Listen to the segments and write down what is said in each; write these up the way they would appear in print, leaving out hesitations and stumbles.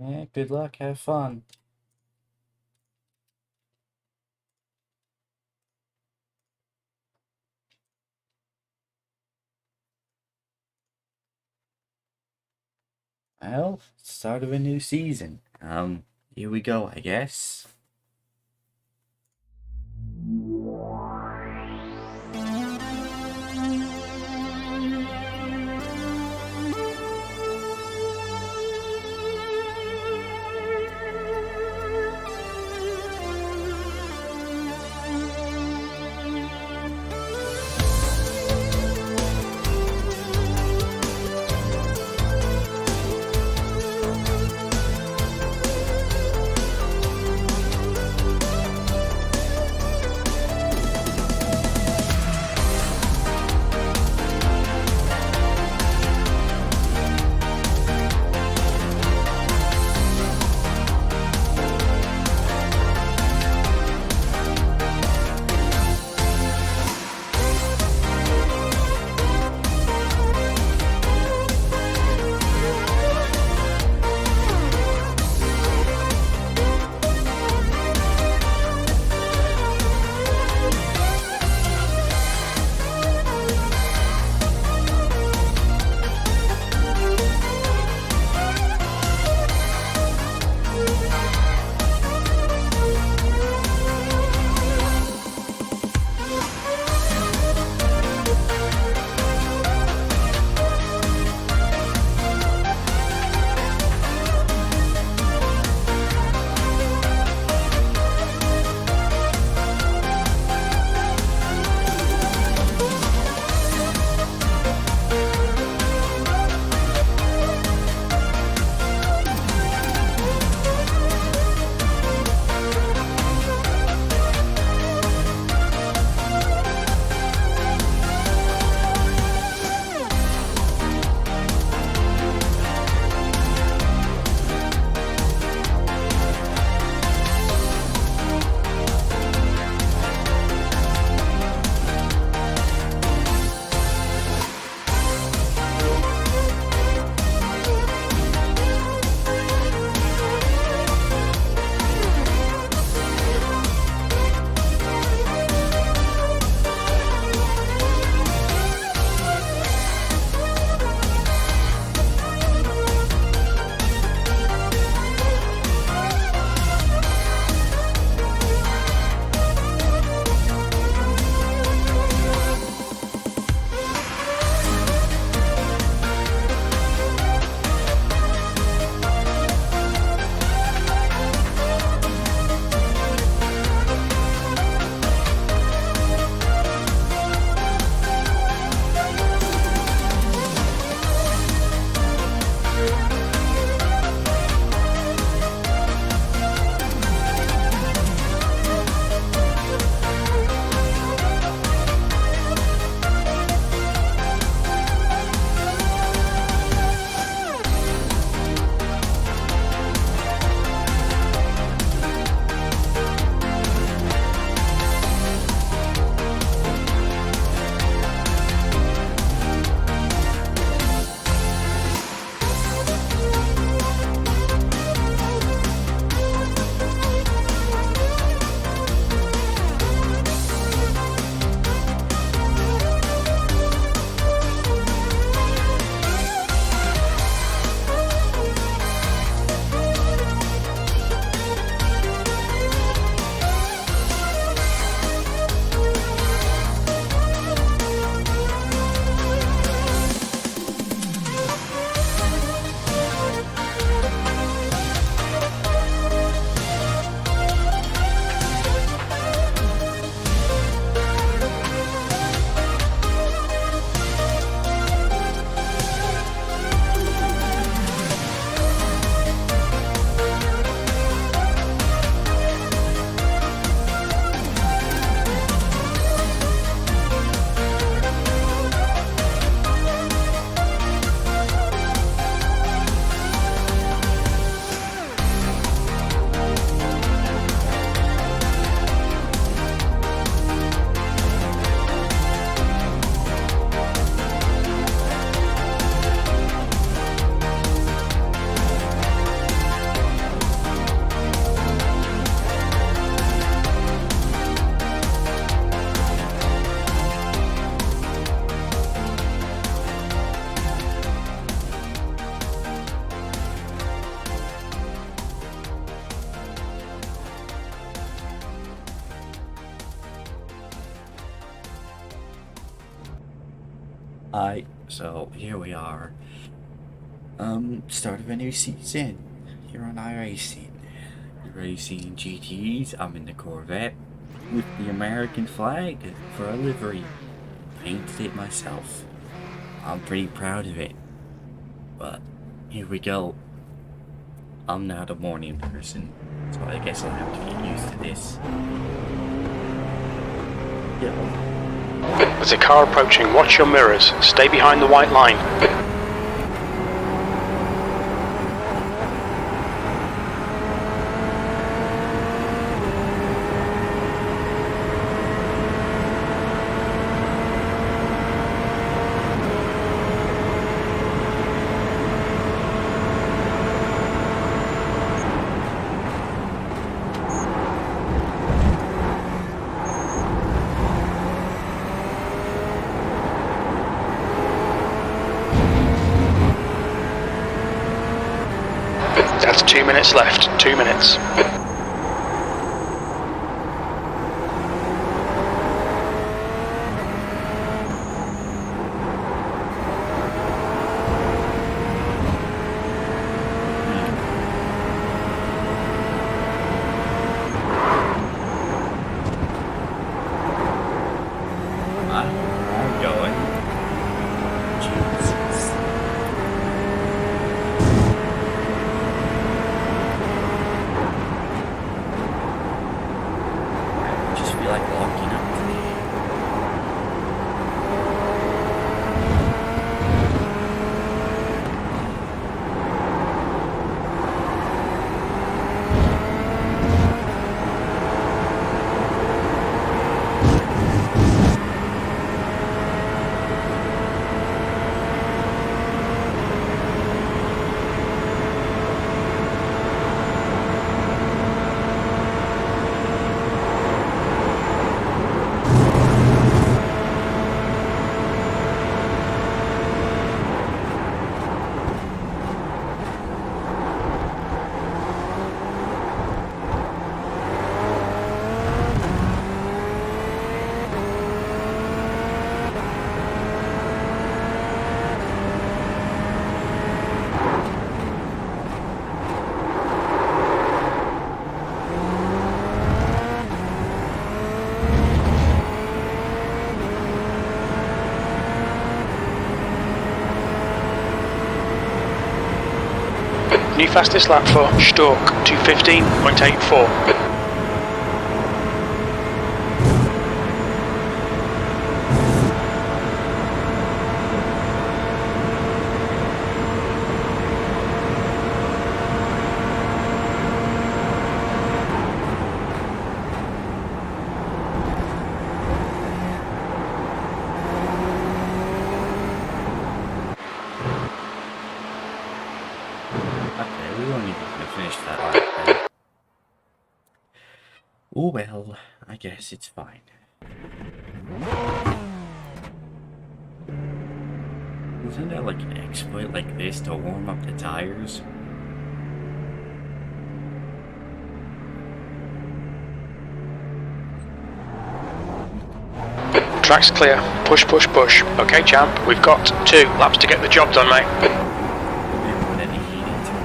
Yeah, good luck, have fun. Well, start of a new season. Here we go, I guess. Hi, so here we are. Start of a new season here on iRacing. Racing GTs. I'm in the Corvette with the American flag for a livery. Painted it myself. I'm pretty proud of it. But here we go. I'm not a morning person, so I guess I'll have to get used to this. There's a car approaching. Watch your mirrors. Stay behind the white line. That's 2 minutes left. 2 minutes. I'm going. Jesus. I just feel like locking up today. New fastest lap for Stork, 2:15.84. Okay, we won't even finish that lap then. Oh well, I guess it's fine. Isn't there like an exploit like this to warm up the tires? Track's clear. Push, push, push. Okay, champ, we've got 2 laps to get the job done, mate. Didn't put any heat into it.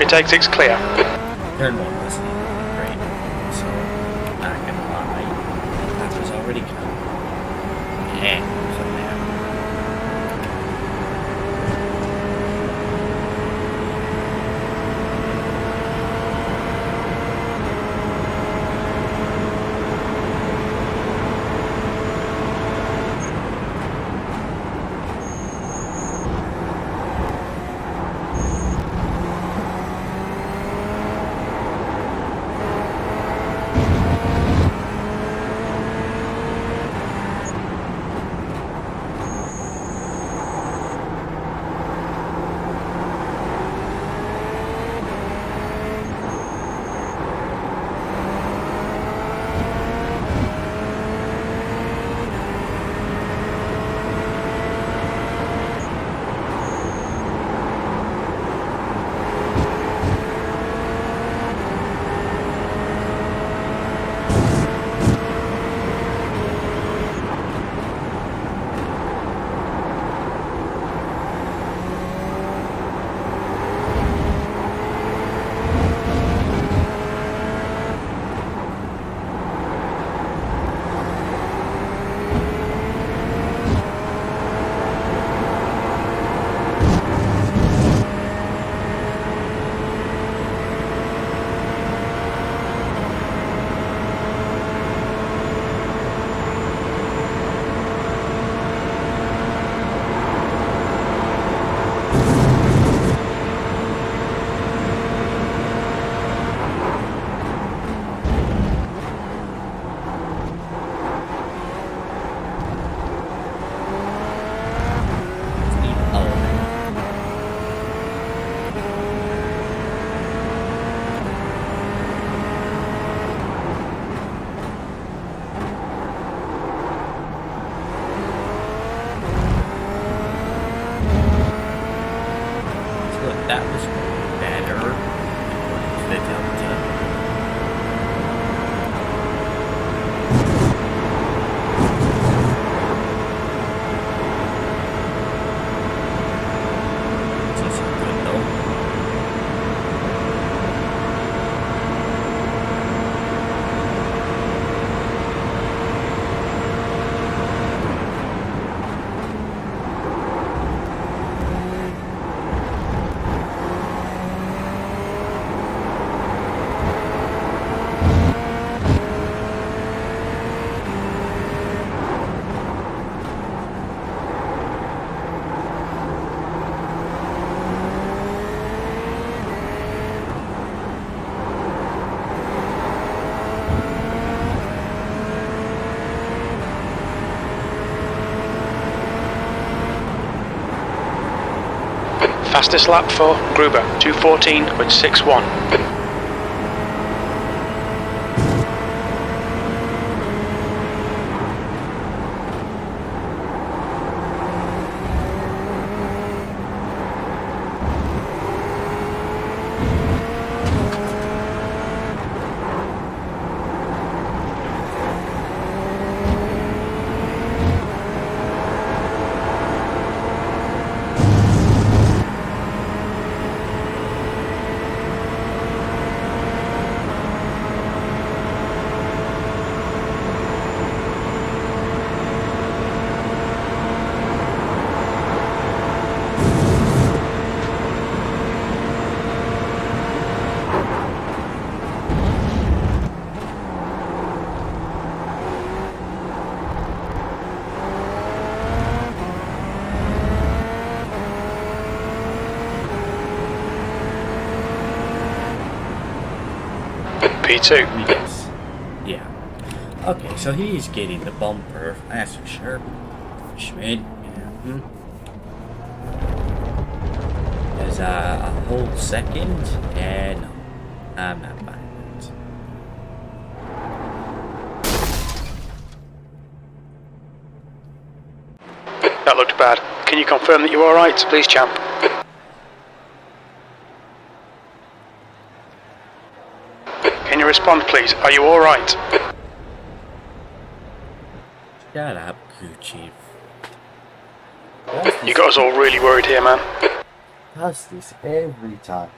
Pit exit's clear. Turn 1 wasn't even great, so not gonna lie, that was already coming. Yeah, so now. That was better according to the Delta. This is good though. Fastest lap for Gruber, 2:14.61. P2. Yes. Yeah. Okay, so he's getting the bumper, that's for sure. Schmidt, yeah. There's a whole second, and no, I'm not buying it. That looked bad. Can you confirm that you're alright, please, champ? Can you respond, please? Are you alright? Shut up, Gucci. You got us all really worried here, man. Does this every time.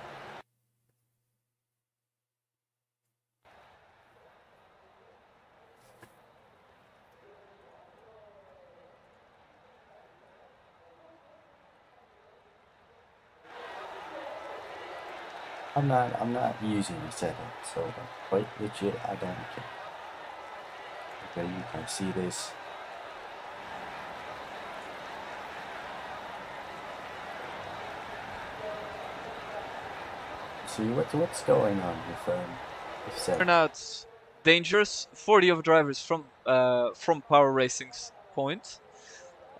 I'm not using the setup, so quite legit. I don't care. Okay, you can see this. See what's going on with setup. Turnouts dangerous for the other drivers from Power Racing's point.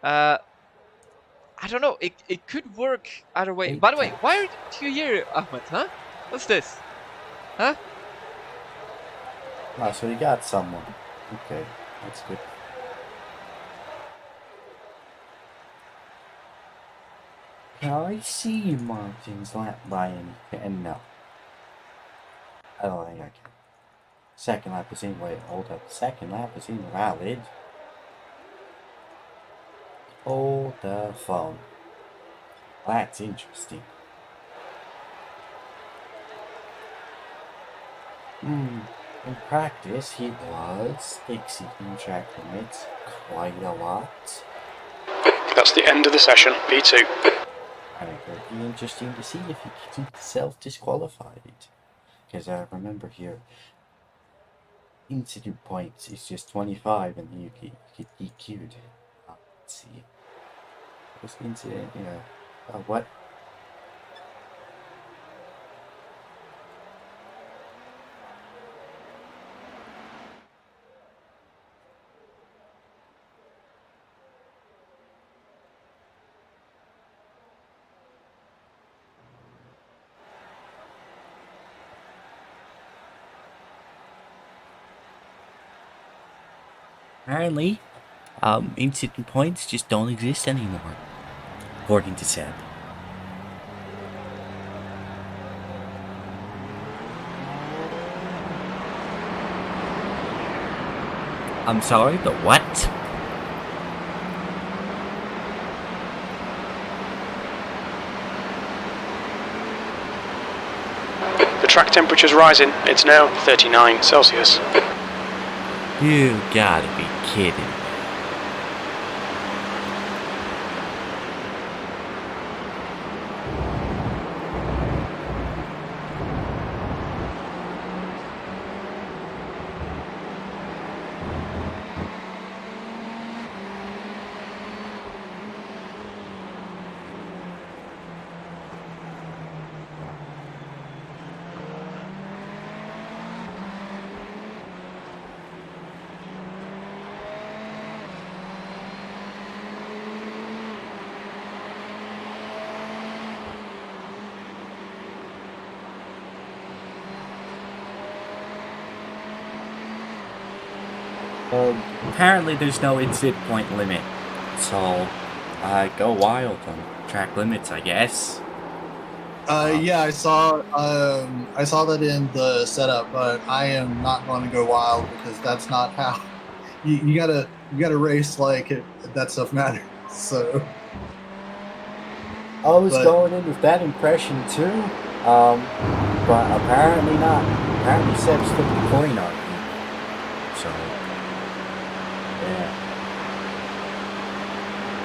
I don't know. It could work either way. By the way, why aren't you here, Ahmed? Huh? What's this? Huh? Ah, so you got someone. Okay, that's good. Can I see Martin's lap by anything? No. I don't think I can. Second lap is invalid. Hold up. Second lap is invalid. Hold the phone. That's interesting. In practice, he was exceeding track limits quite a lot. That's the end of the session, P2. And it would be interesting to see if he keeps himself disqualified. Because I remember here, incident points is just 25 and you get DQ'd. Let's see. This incident, what? Apparently, incident points just don't exist anymore, according to Seb. I'm sorry, but what? The track temperature's rising. It's now 39 Celsius. You gotta be kidding. Well, apparently there's no incident point limit, so go wild on track limits, I guess. Yeah, I saw that in the setup, but I am not going to go wild because that's not how you gotta race like that stuff matters. So I was going in with that impression too, but apparently not. Apparently Seb's flipped the coin on me. So, yeah.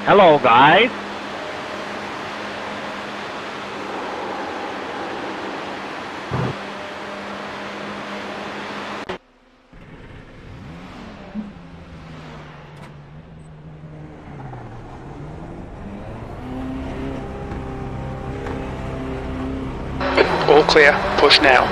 Hello, guys. All clear. Push now.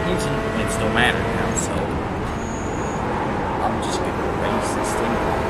Incident points don't matter now, so I'm just gonna race this thing out.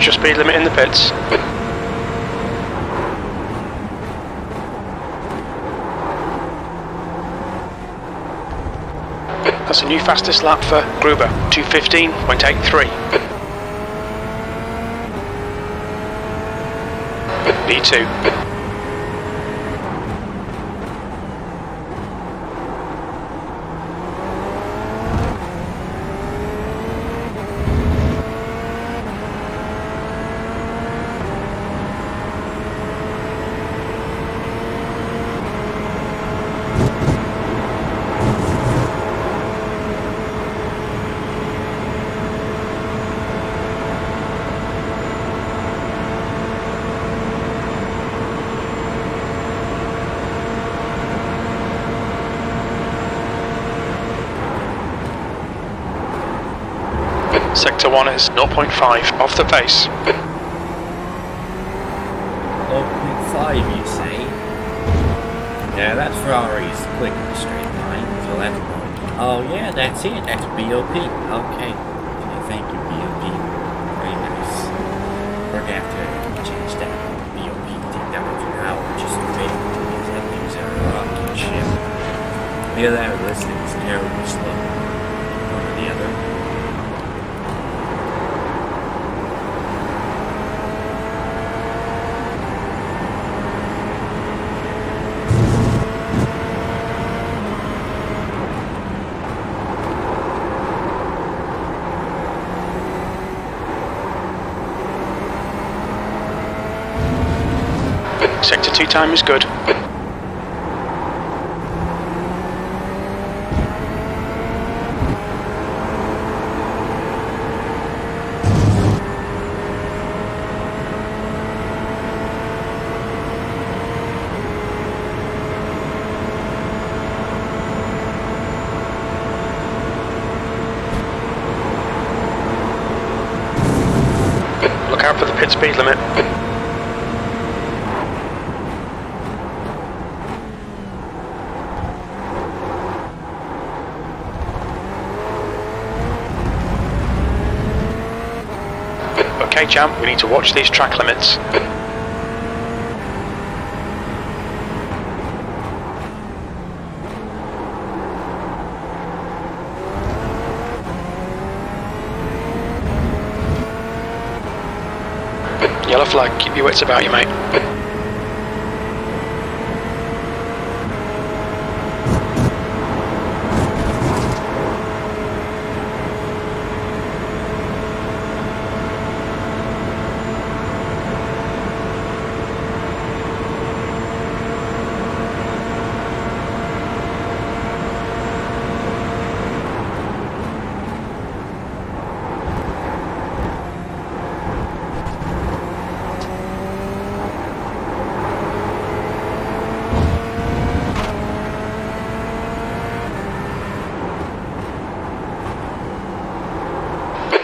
What's your speed limit in the pits? That's a new fastest lap for Gruber, 2:15.83. B2. Sector 1 is 0.5 off the pace. 0.5 you say? Yeah, that's Ferrari's quick in the straight line, so that's oh yeah, that's it, that's BOP. Okay. Thank you, BOP. Very nice. We're gonna have to change that BOP, take that much an hour just to make it, because that thing's a rocket ship. Yeah, that listing is terribly slow. One or the other. Sector 2 time is good. Look out for the pit speed limit. Okay, champ, we need to watch these track limits. Yellow flag, keep your wits about you, mate.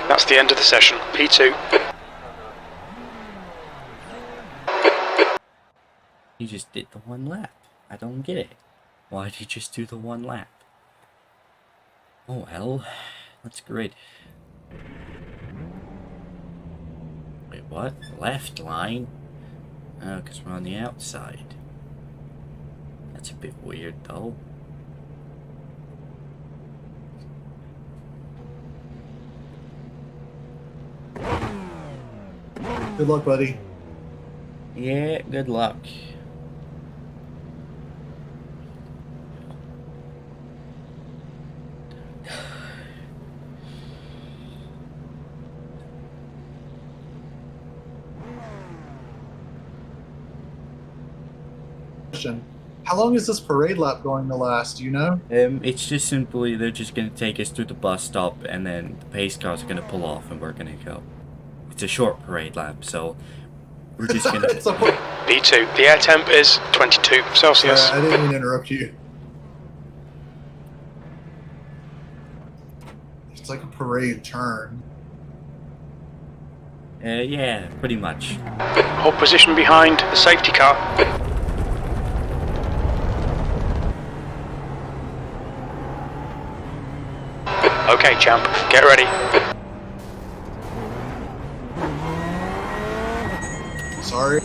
That's the end of the session. P2. He just did the one lap. I don't get it. Why'd he just do the one lap? Oh well, that's grid. Wait, what? Left line? Oh, because we're on the outside. That's a bit weird though. Good luck, buddy. Yeah, good luck. How long is this parade lap going to last? Do you know? It's just simply they're just gonna take us to the bus stop, and then the pace cars are gonna pull off, and we're gonna go. It's a short parade lap, so we're just gonna. B2. The air temp is 22 Celsius. I didn't mean to interrupt you. It's like a parade turn. Yeah, pretty much. Hold position behind the safety car. Okay, champ, get ready. sorry.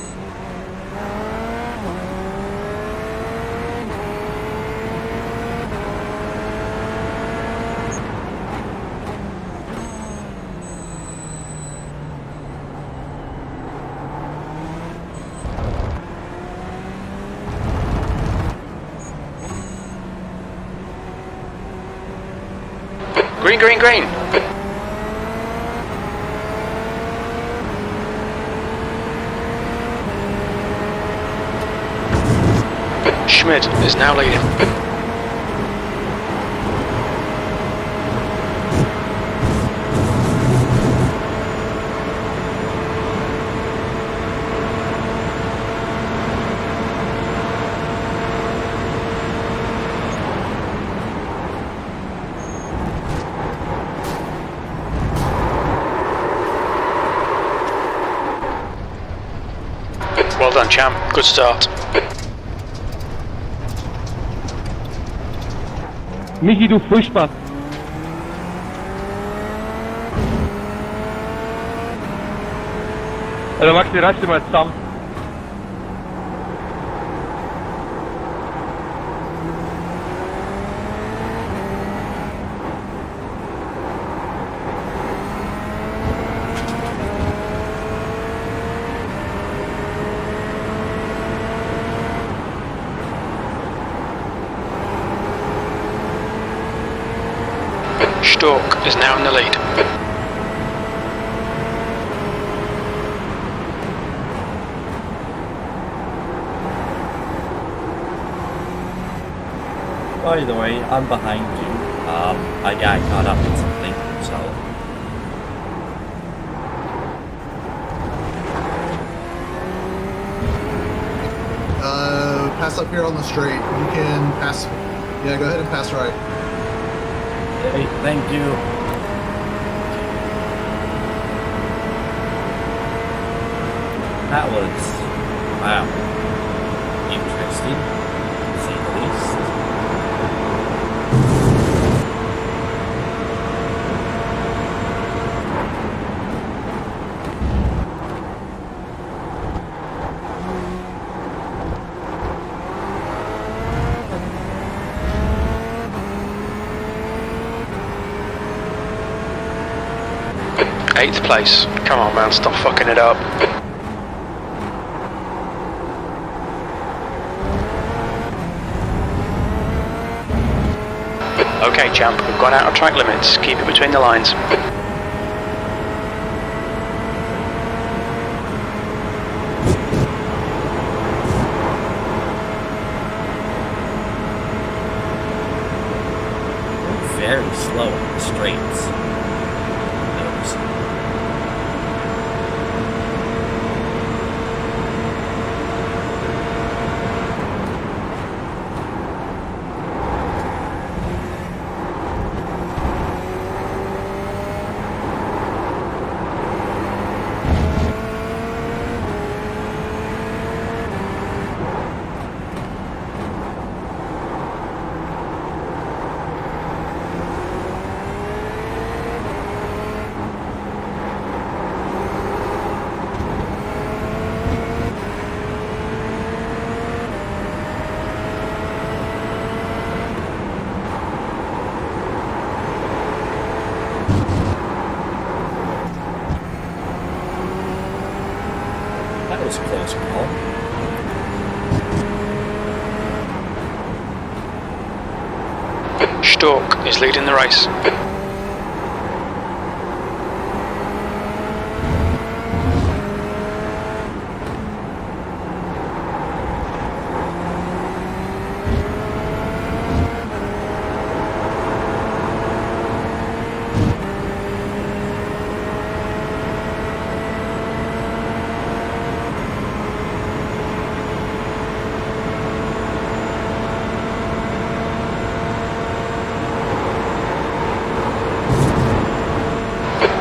Green, green, green. Schmidt is now leading. Well done, champ. Good start. Michi, du Furchtbar. Also Maxi, reiß dich mal zusammen. Stork is now in the lead. By the way, I'm behind you. I got caught up in something, so. Pass up here on the straight. You can pass. Yeah, go ahead and pass right. Hey, thank you. That was, wow, interesting, to say the least. Eighth place. Come on, man, stop fucking it up. Okay, champ, we've gone out of track limits. Keep it between the lines. Very slow on the straights. That was a close call. Stork is leading the race.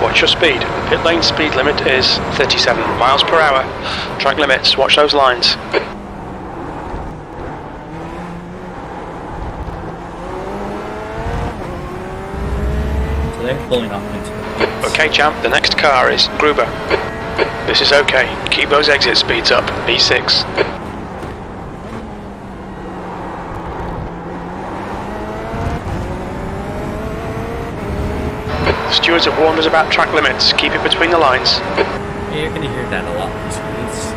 Watch your speed. Pit lane speed limit is 37 miles per hour. Track limits, watch those lines. So they're pulling off into the pits. Okay, champ, the next car is Gruber. This is okay. Keep those exit speeds up. B6. The stewards have warned us about track limits. Keep it between the lines. Yeah, you're gonna hear that a lot these days.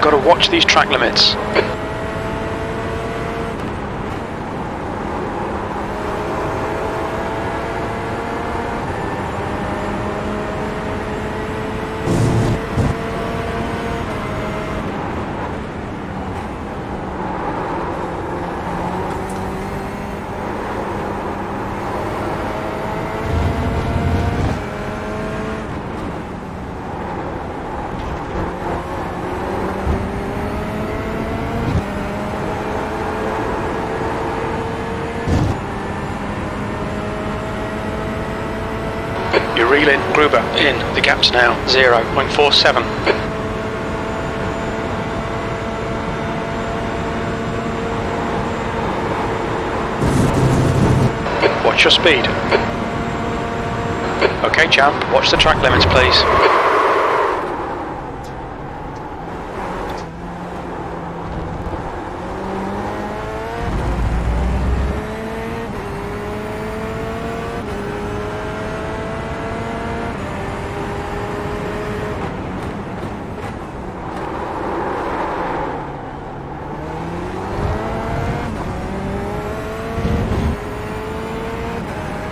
Got to watch these track limits. You're reeling, Gruber, in. The gap's now 0.47. Watch your speed. Okay, champ, watch the track limits, please.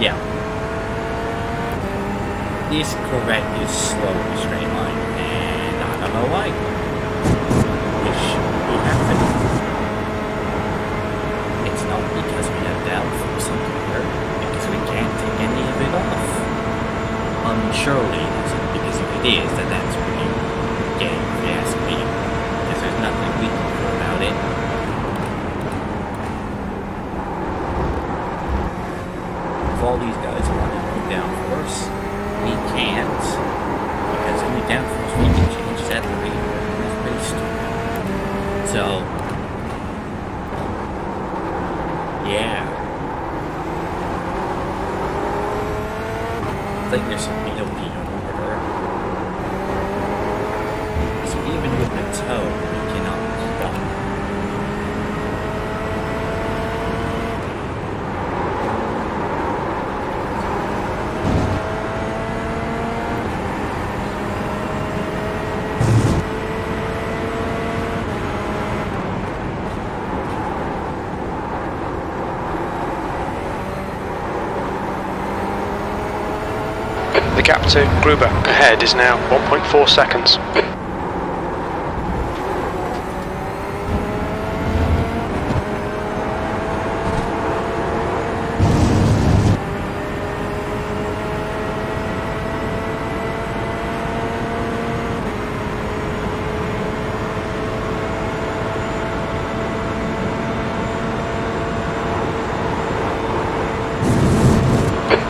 Yeah. This Corvette is slow in a straight line, and I don't know why. Which will happen. It's not because we have downforce on here, because we can't take any of it off. Surely it isn't, because if it is, then that's pretty gay, if you ask me. Because there's nothing we can do about it. All these guys want to do downforce, we can't, because any downforce we can change is at the rate it's based on. So, yeah. I think there's some penalty in order. So even with the toe, we cannot stop. The gap to Gruber ahead is now 1.4 seconds.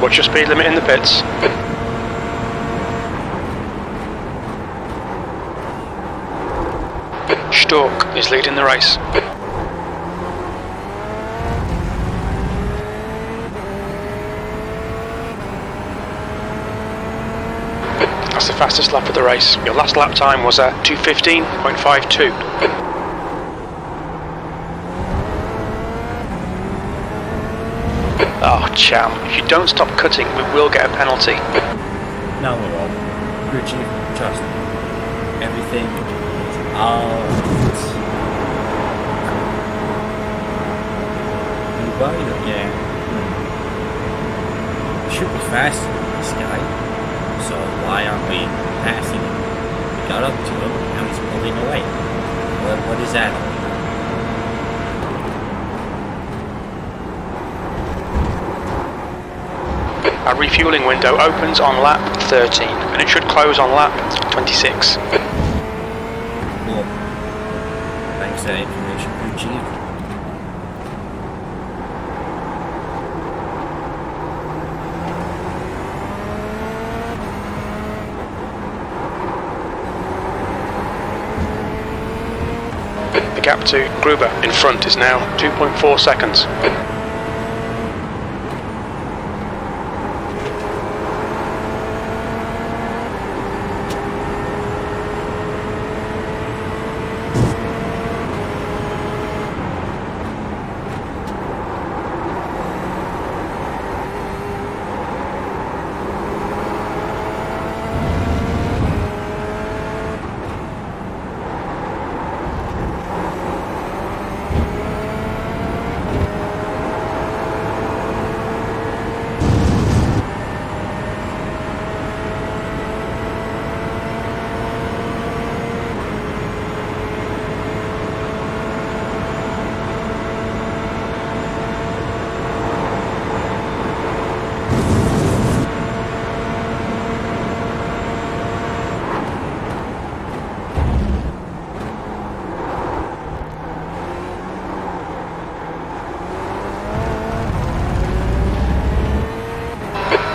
What's your speed limit in the pits? Stork is leading the race. That's the fastest lap of the race. Your last lap time was at 2:15.52. Oh, champ, if you don't stop cutting, we will get a penalty. No, we won't. Richie, trust me. Everything is all right. Yeah. Should be fast. this guy. So why aren't we passing him? We got up to him, now he's pulling away. What is that all about? Our refueling window opens on lap 13 and it should close on lap 26. Cool. Thanks for that information, crew chief. The gap to Gruber in front is now 2.4 seconds.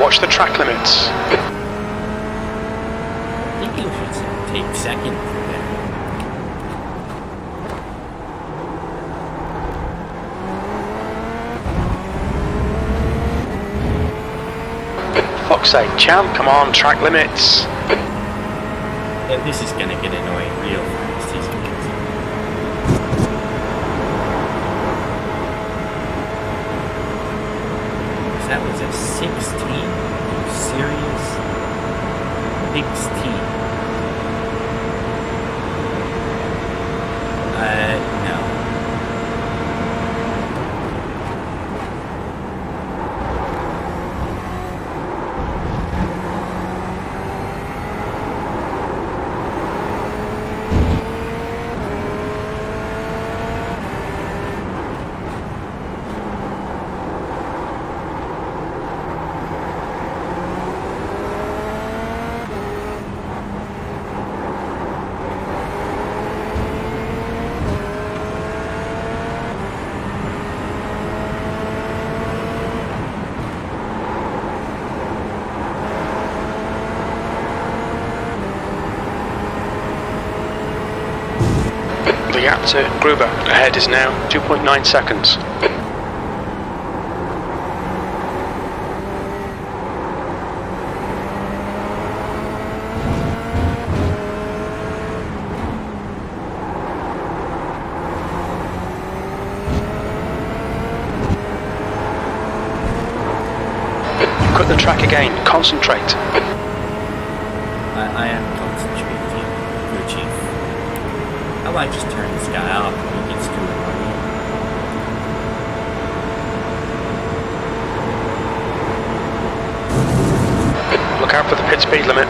Watch the track limits. I think you should take second for that. Fuck's sake, champ, come on, track limits. This is gonna get annoying real fast, isn't it? That was a 16? Are you serious? 16. No. The gap to Gruber ahead is now 2.9 seconds. You've cut the track again, concentrate. I am concentrating, crew chief. I might just turn this guy off when he gets to it. Look out for the pit speed limit.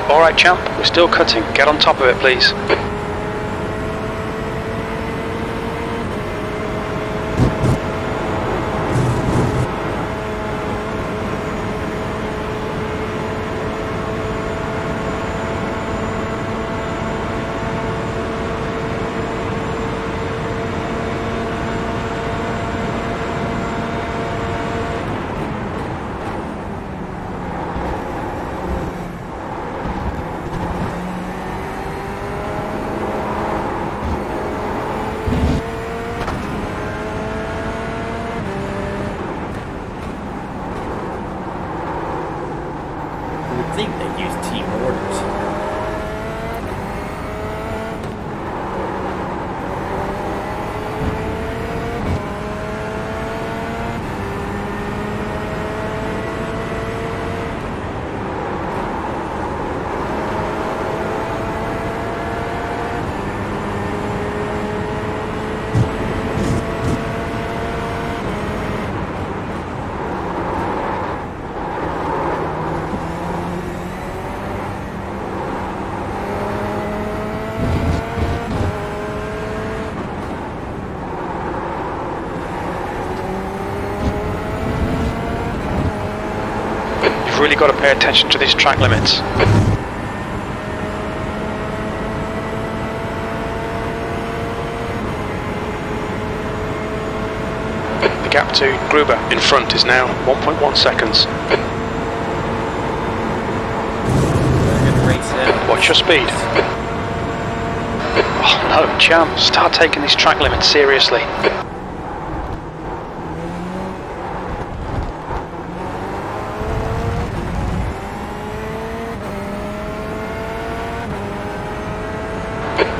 Alright champ, we're still cutting. Get on top of it please. I would think they use team order really got to pay attention to these track limits. The gap to Gruber in front is now 1.1 seconds. We're gonna race it out. Watch your speed. Oh no, champ, start taking these track limits seriously.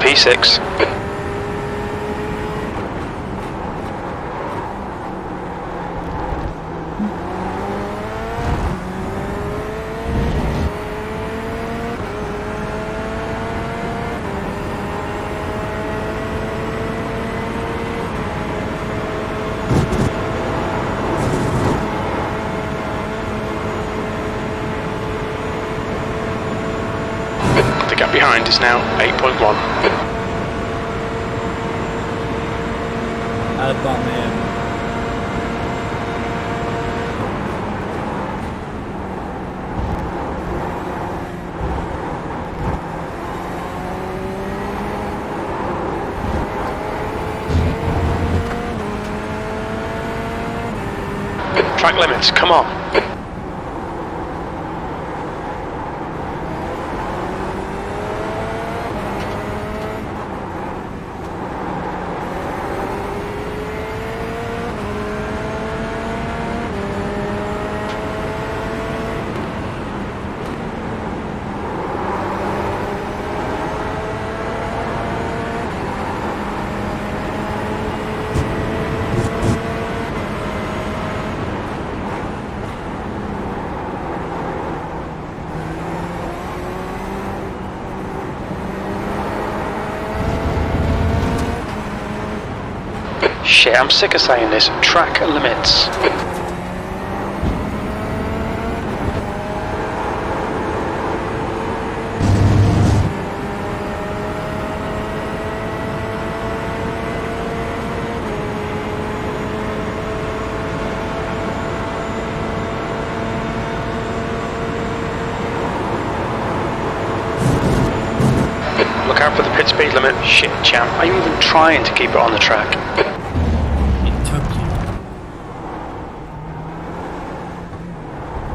P6. The gap behind is now 8.1. Bomb him. Track limits, come on. Shit, I'm sick of saying this. Track limits. Look out for the pit speed limit. Shit, champ. Are you even trying to keep it on the track? It took you.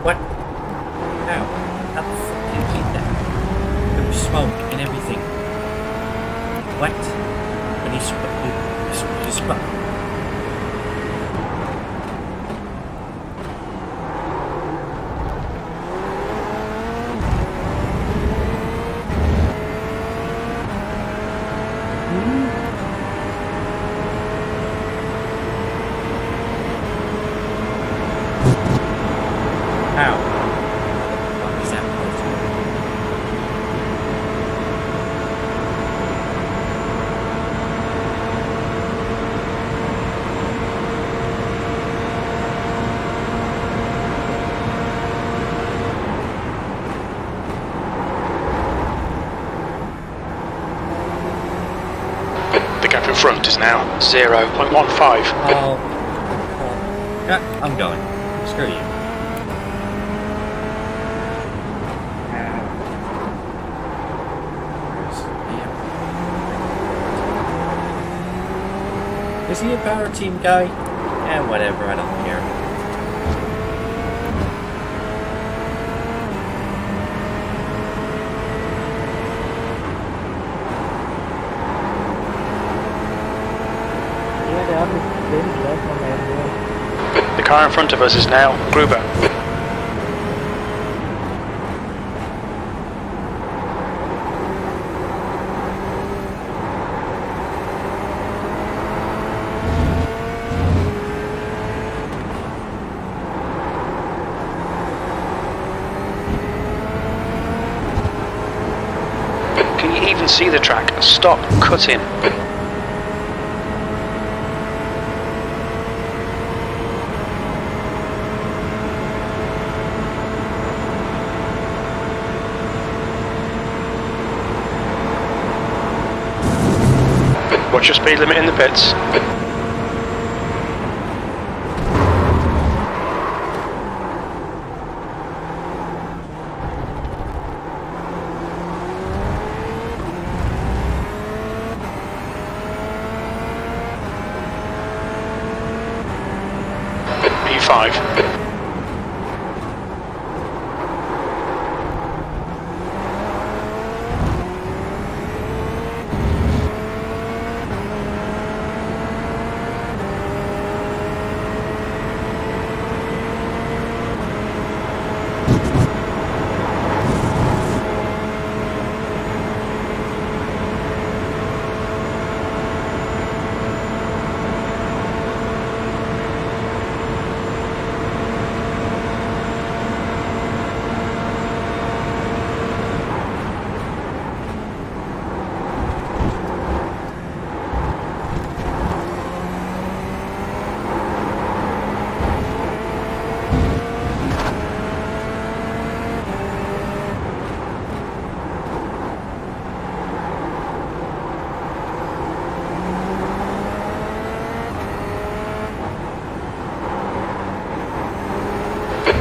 What? How? How the fuck did you keep that? There was smoke and everything. What? But he spun. How? What is that supposed to The gap in front is now 0.15. Oh. Yeah, I'm going. Screw you. Is he a power team guy? Eh, whatever, I don't care. The car in front of us is now Gruber. Can you even see the track? Stop cutting. Watch your speed limit in the pits. 1.5.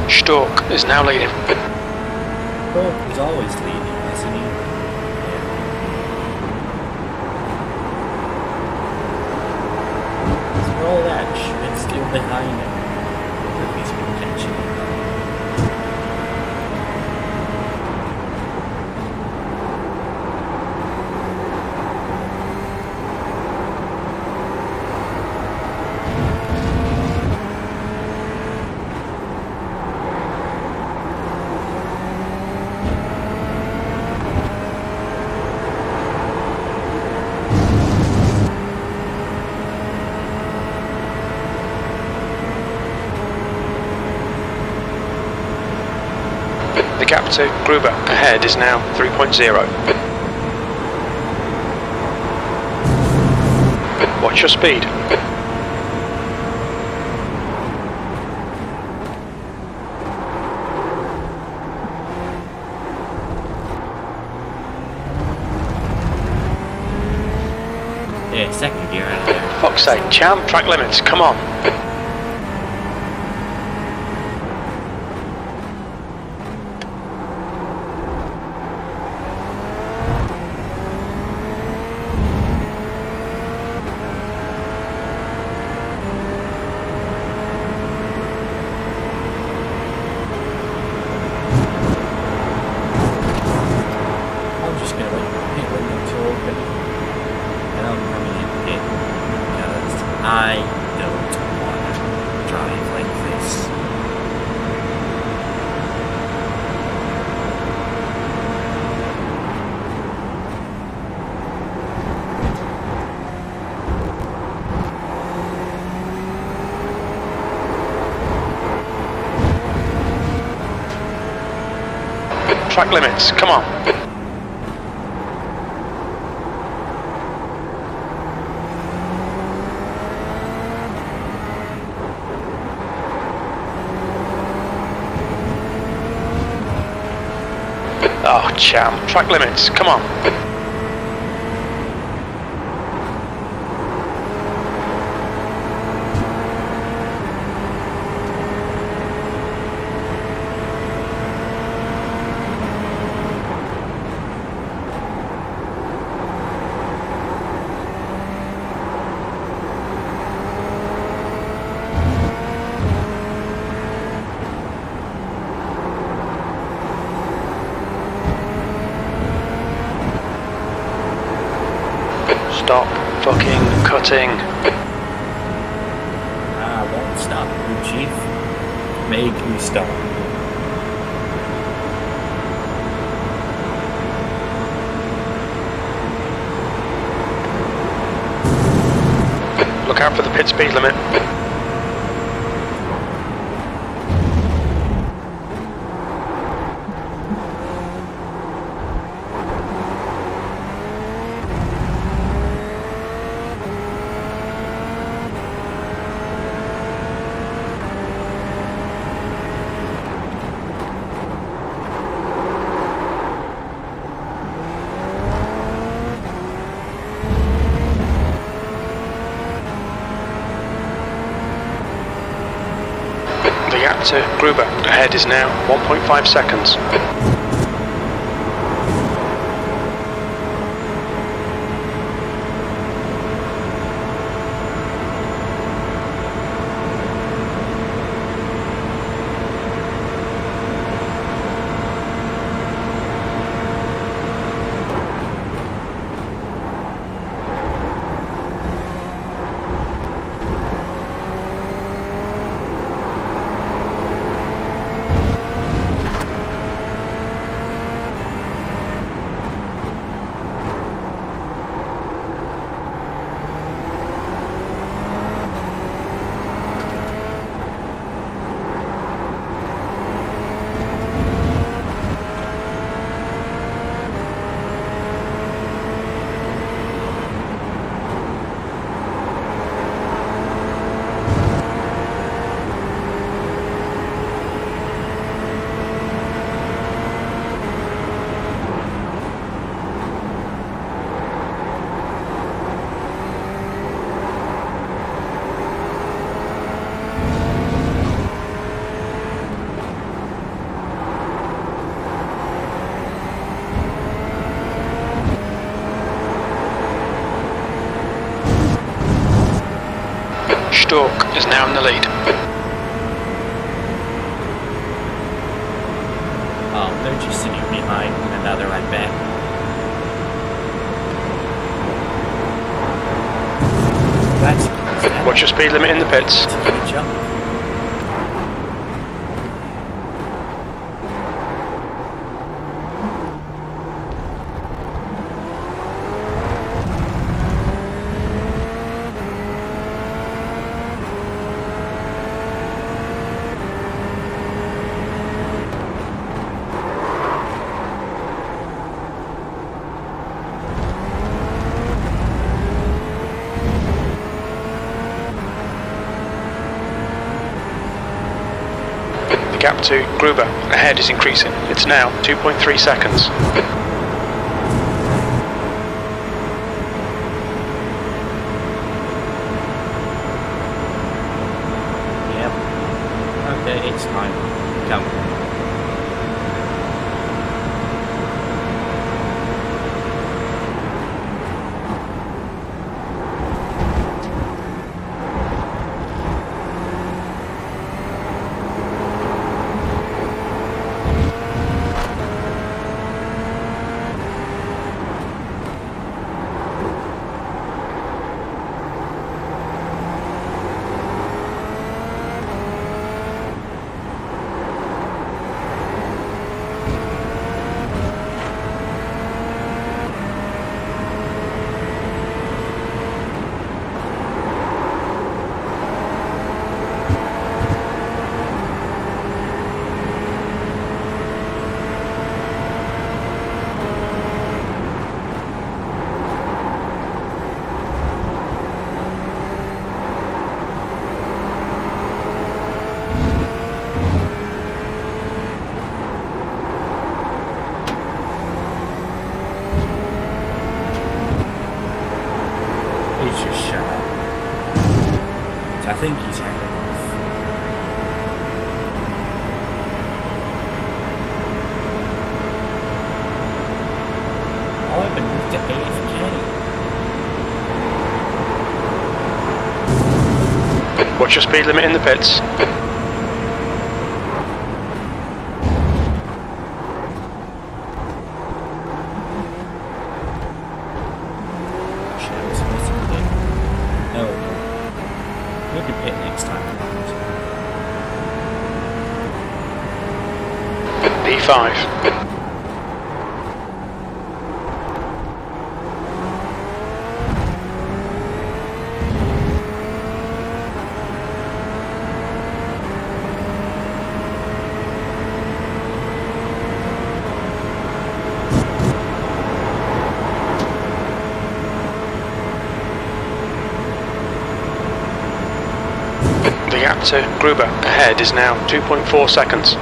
Stork is now leading. Oh, he's always leading, isn't he? For all that, Schmidt's still behind him. If he's been catching him. The gap to Gruber ahead is now 3.0. Watch your speed. Yeah, second gear out of there. Fuck's sake, champ, track limits, come on. I'm just gonna let the pit window to open. And I'm coming in pit because I don't wanna drive like this. Track limits, come on. Oh, champ, track limits, come on. Stop fucking cutting. I won't stop you, Chief. Make me stop. Look out for the pit speed limit. The gap to Gruber ahead is now 1.5 seconds. now in the lead. Oh, they're just sitting behind another, I bet. That's Watch your speed limit in the pits. good jump. The gap to Gruber ahead is increasing. It's now 2.3 seconds. Yep. Okay, it's time. Come. He's just shut up. I think he's had enough. Oh, I've been moved to AFK. Watch your speed limit in the pits. No. We'll be pit next time. P5. The gap to Gruber ahead is now 2.4 seconds.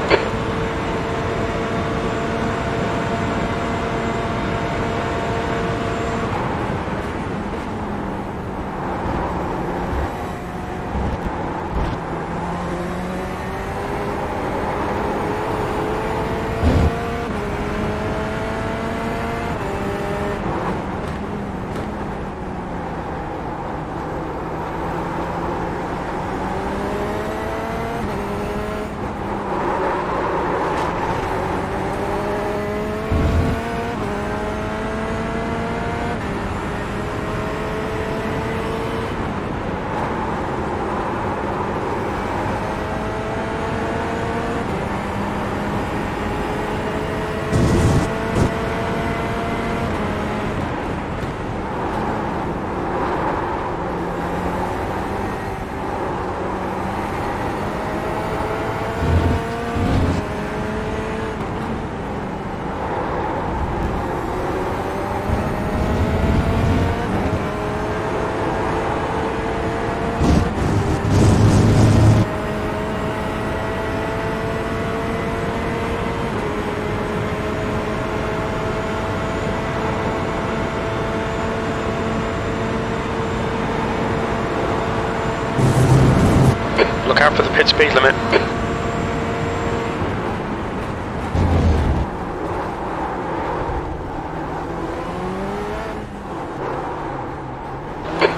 Look out for the pit speed limit.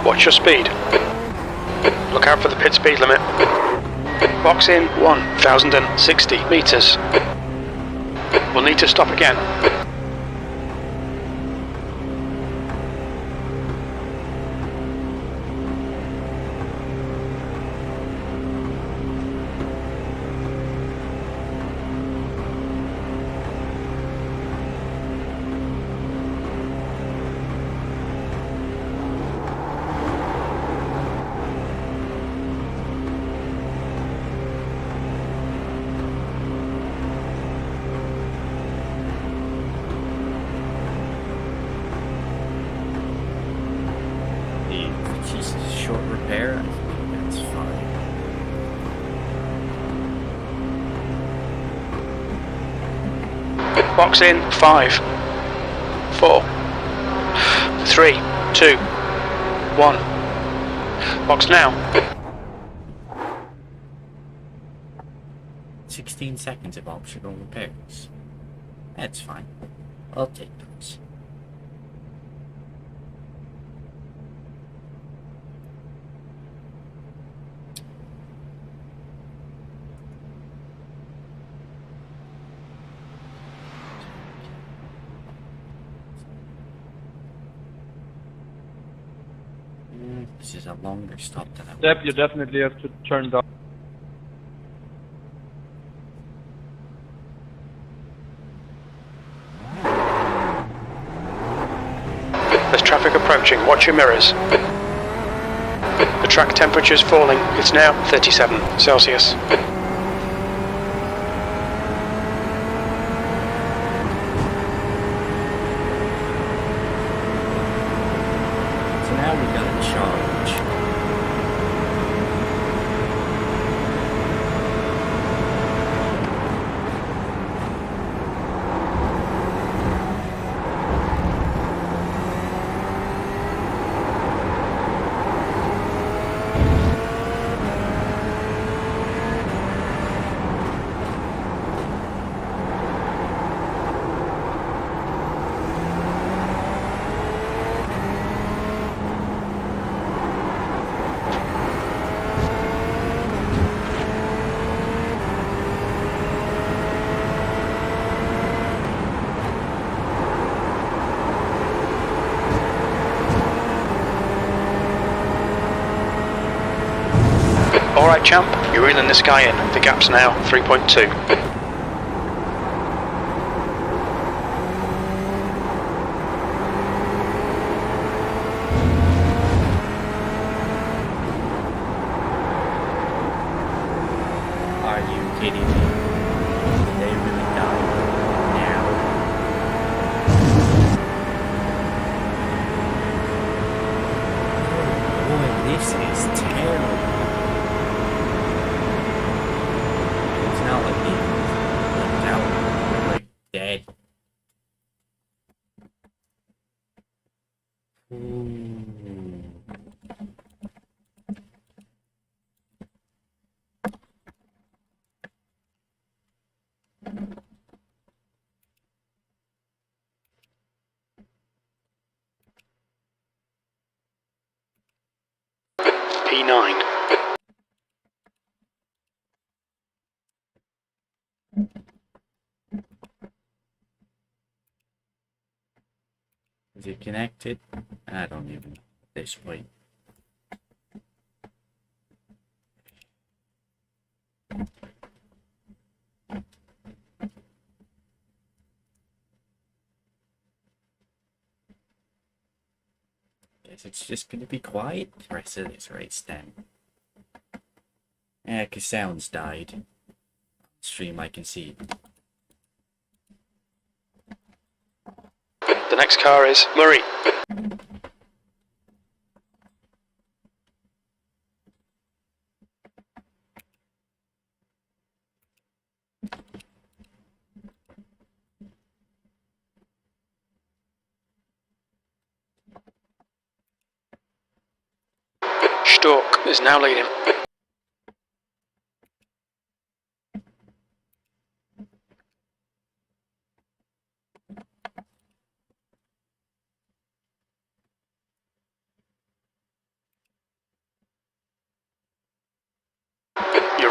Watch your speed. Look Look out for the pit speed limit. Box in 1,060 metres. We'll need to stop again. Just a short repair, I think that's fine. Box in 5, 4, 3, 2, 1. Box now. 16 seconds of optional repairs. That's fine. I'll take those. This is a longer stop than I Step, you definitely have to turn down. There's traffic approaching. Watch your mirrors. The track temperature's falling. It's now 37 Celsius. So now we gotta charge. Alright champ, you're reeling this guy in. The gap's now 3.2. Are you kidding me? Did they really die now? Boy, this is terrible. It's not like he went out like dead. Ooh. P9. Is it connected? I don't even know at this point. Guess it's just gonna be quiet the rest of this race then. Yeah, 'cause sounds died. Stream I can see. The next car is Murray. Stork is now leading.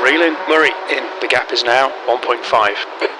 Reel in, Murray in. The gap is now 1.5.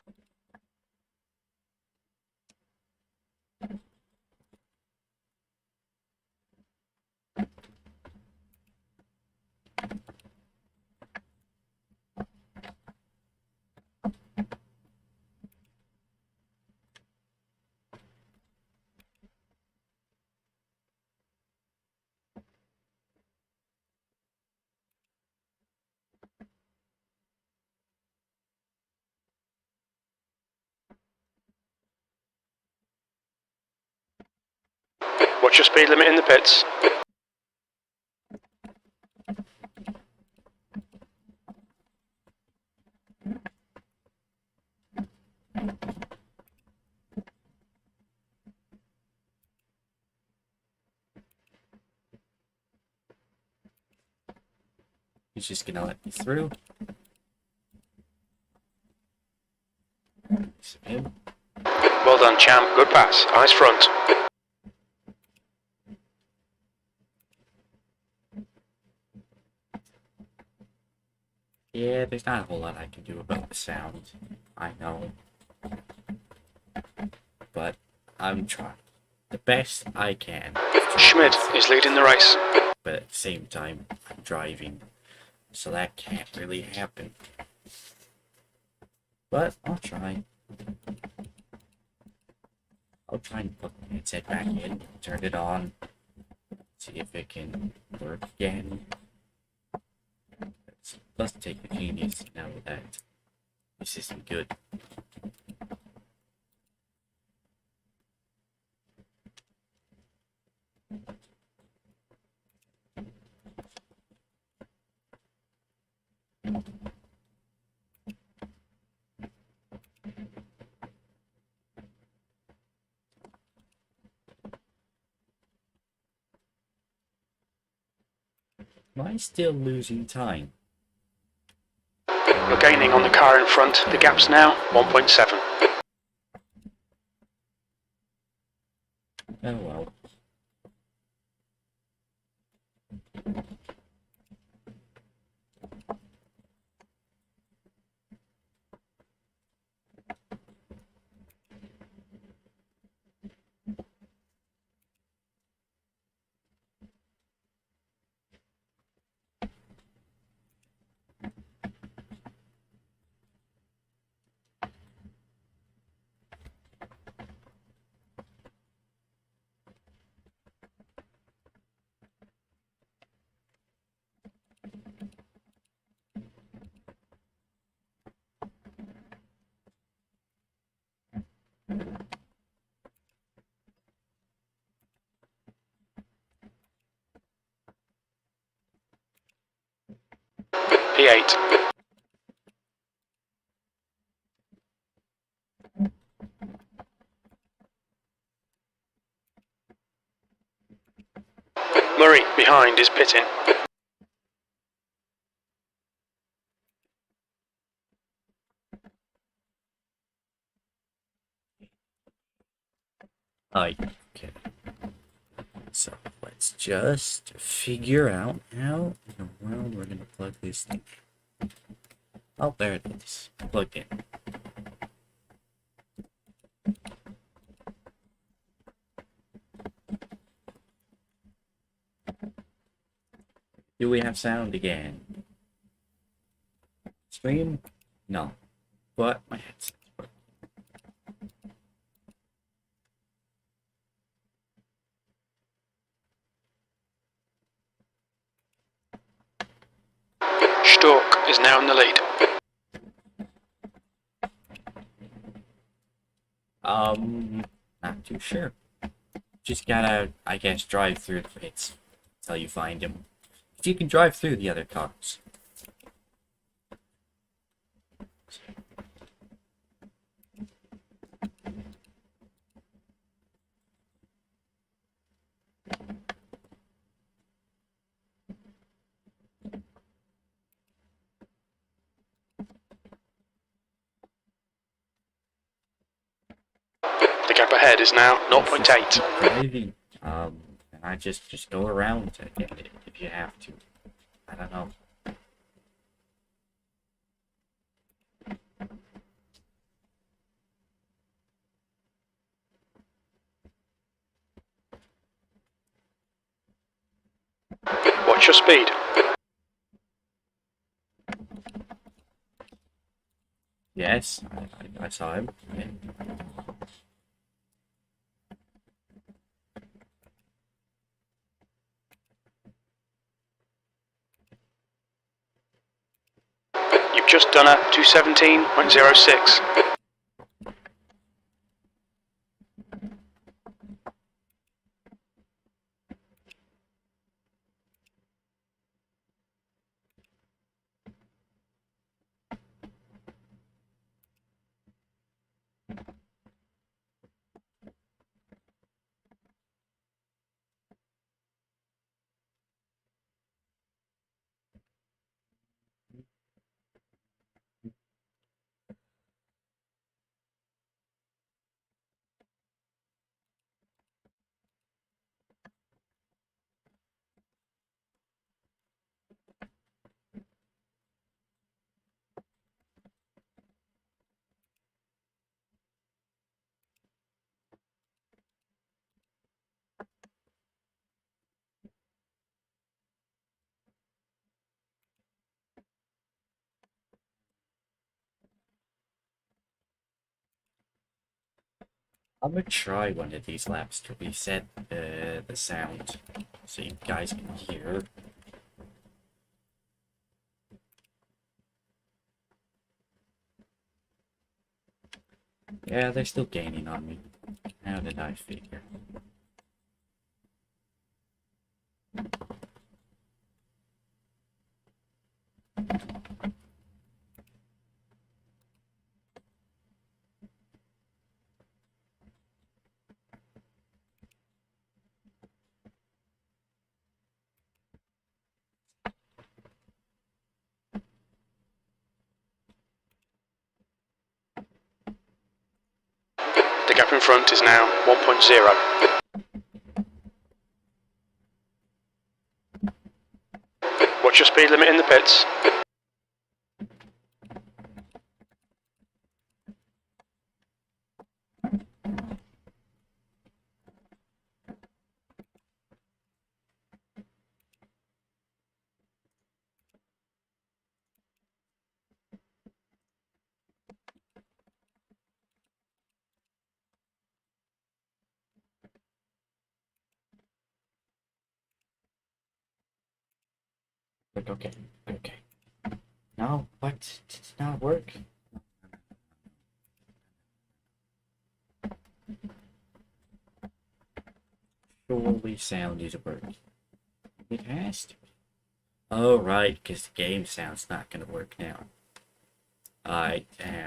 What's your speed limit in the pits? He's just gonna let me through. Him. Well done, champ. Good pass. Eyes front. Yeah, there's not a whole lot I can do about the sound. I know. But I'm trying the best I can. Schmidt is leading the race. But at the same time, I'm driving. So that can't really happen. But I'll try. I'll try and put the headset back in, turn it on, see if it can work again. Let's take the genius now that this isn't good. Am I still losing time? You're gaining on the car in front. The gap's now 1.7. Oh well. P8. Murray behind is pitting. Okay. So let's just figure out how in the world we're gonna plug this thing. Oh, there it is. Plugged in. Do we have sound again? Stream? No. But my headset's working. Stork is now in the lead. Not too sure. Just gotta, I guess, drive through the pits until you find him. If you can drive through the other cars. The gap ahead is now 0.8. Driving. And I just go around to get it if you have to. I don't know. What's your speed? Yes, I saw him. Yeah. You've just done a 217.06. I'm gonna try one of these laps to reset the sound so you guys can hear. Yeah, they're still gaining on me. How did I figure? The gap in front is now 1.0. What's your speed limit in the pits? Like, okay. No, what? Did it not work? Surely sound is working. It has to. Oh, right, because the game sound's not gonna work now.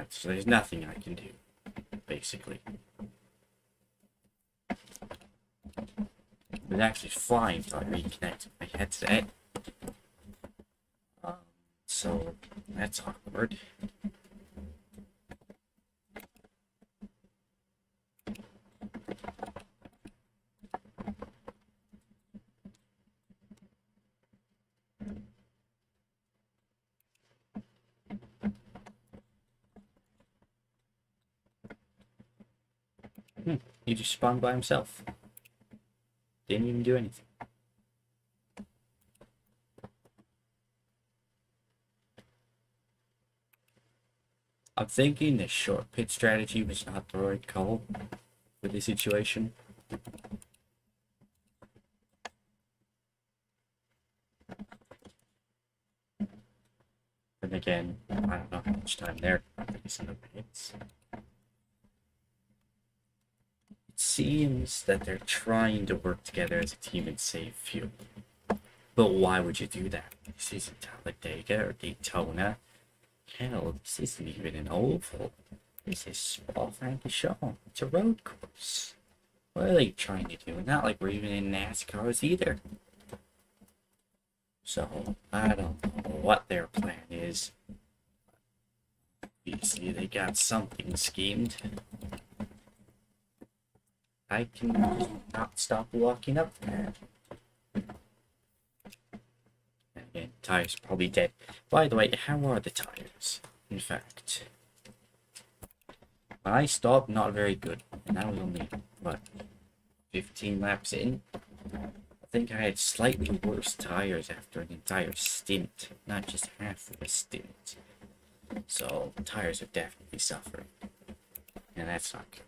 So there's nothing I can do, basically. It was actually fine until I reconnected my headset. So that's awkward. He just spawned by himself. Didn't even do anything. I'm thinking the short pit strategy was not the right call for the situation. And again, I don't know how much time they're in the pits. It seems that they're trying to work together as a team and save fuel. But why would you do that? This isn't Talladega or Daytona. Hell, this isn't even an oval. This is Spa-Francorchamps. It's a road course. What are they trying to do? Not like we're even in NASCARs either. So, I don't know what their plan is. Obviously, they got something schemed. I can not stop walking up there. Again, tires probably dead. By the way, how are the tires? In fact, when I stopped, not very good. And that was only, what, 15 laps in? think I had slightly worse tires after an entire stint, not just half of a stint. So tires are definitely suffering, and that's not good.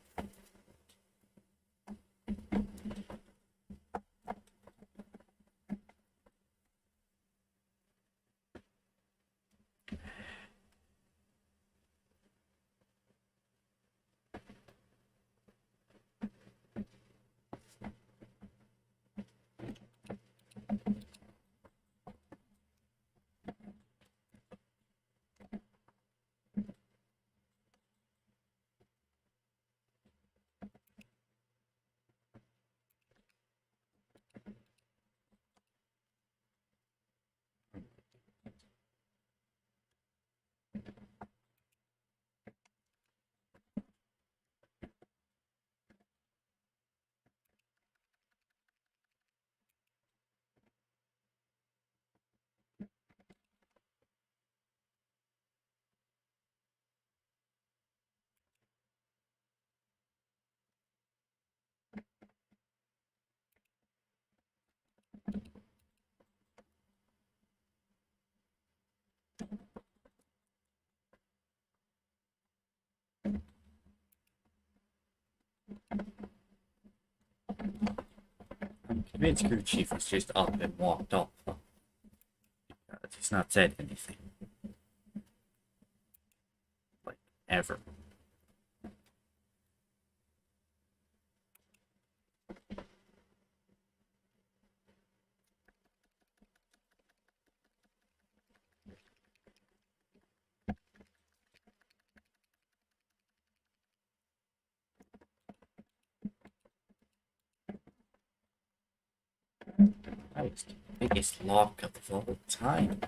I'm convinced crew chief was just up and walked off. He's not said anything. Like, ever. That was the biggest lock of all time.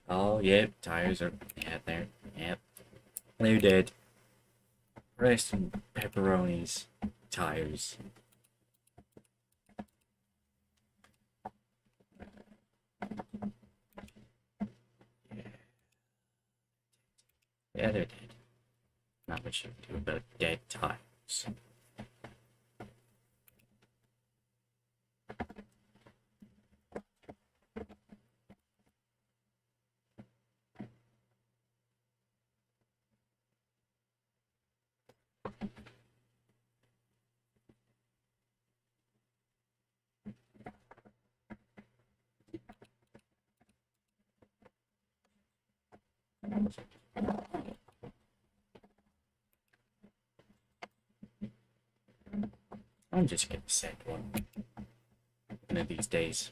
Oh, yep, tires are, yeah, there, yep. They're dead. Rest and pepperonis, tires. Yeah, they're dead. Not much you can do about dead tires. I'm just gonna send one of these days.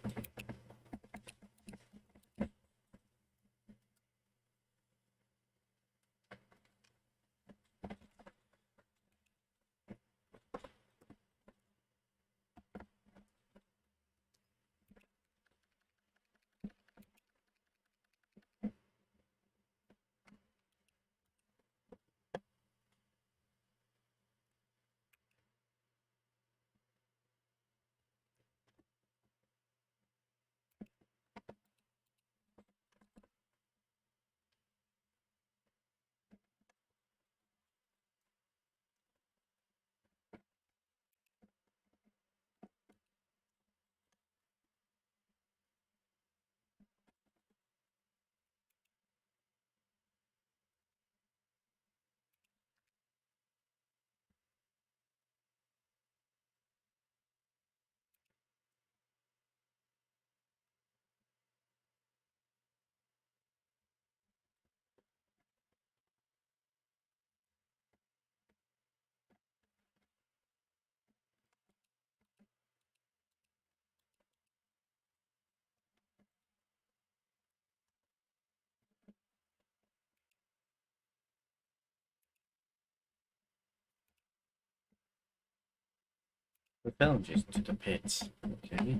The film just to the pits. Okay.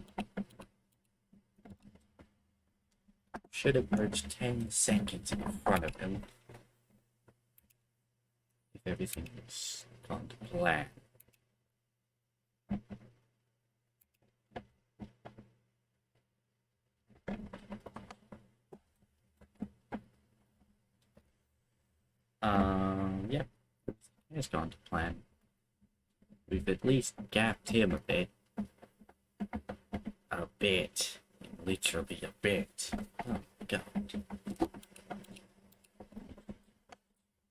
Should have merged 10 seconds in front of him. If everything was gone to plan. Yep. It's gone to plan. We've at least gapped him a bit. bit. Literally a bit. Oh god.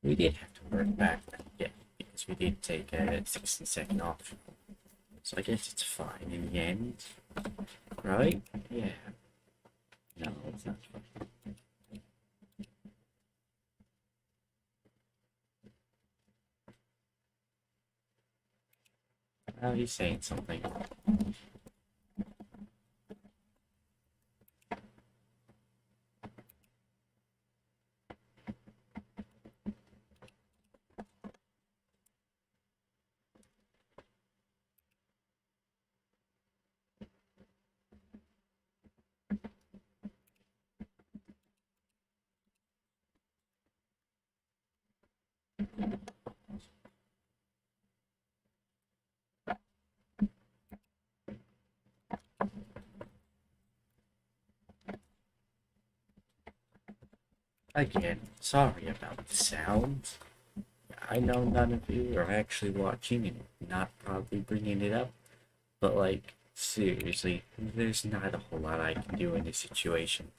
We did have to work back then, yeah, because we did take a 60-second off. So I guess it's fine in the end. Right? Yeah. No, it's not fine. Oh, he's saying something. Again, sorry about the sound. I know none of you are actually watching and not probably bringing it up, but like, seriously, there's not a whole lot I can do in this situation.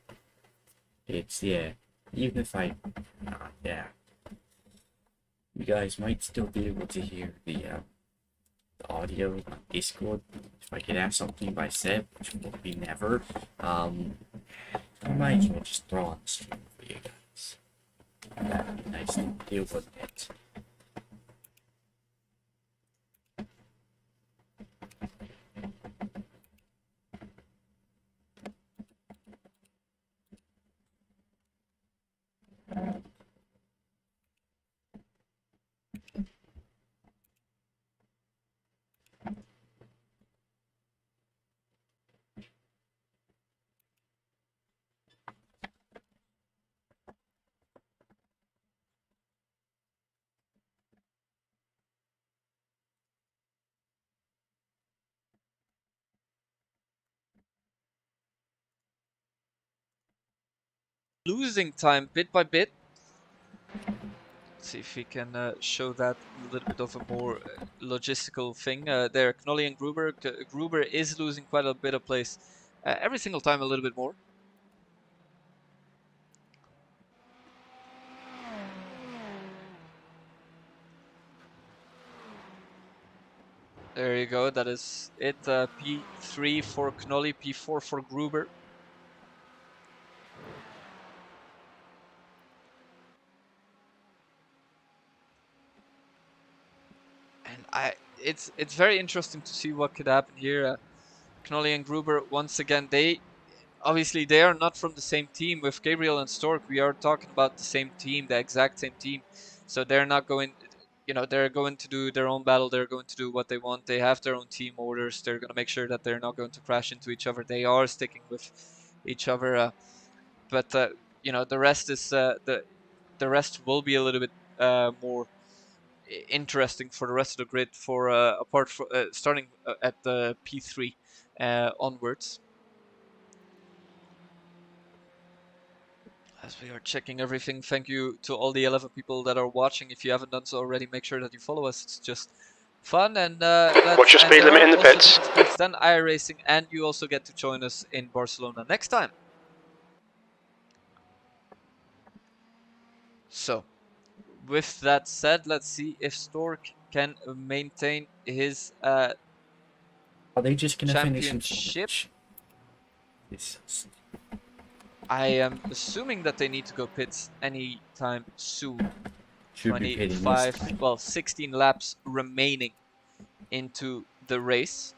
It's, yeah, even if yeah, you guys might still be able to hear the audio on Discord. If I could have something by Seb, which will be never, I might as well just throw on the stream for you guys. That'd be nice to deal with it. Losing time bit by bit. Let's see if we can show that a little bit of a more logistical thing. There, Knolly and Gruber. Gruber is losing quite a bit of place every single time, a little bit more. There you go. That is it. P3 for Knolly, P4 for Gruber. And it's very interesting to see what could happen here. Knolly and Gruber, once again, obviously they are not from the same team. With Gabriel and Stork, we are talking about the same team, the exact same team. So they're not going, they're going to do their own battle. They're going to do what they want. They have their own team orders. They're going to make sure that they're not going to crash into each other. They are sticking with each other. But the rest is the rest will be a little bit more interesting for the rest of the grid. For apart from starting at the P3 onwards. As we are checking everything, thank you to all the 11 people that are watching. If you haven't done so already, make sure that you follow us. It's just fun, and watch your speed limit in the pits. Then iRacing, and you also get to join us in Barcelona next time. So, with that said, let's see if Stork can maintain his Are they just gonna finish in championship. This I am assuming that they need to go pits anytime soon. should be pitting this 25, time. well, 16 laps remaining into the race.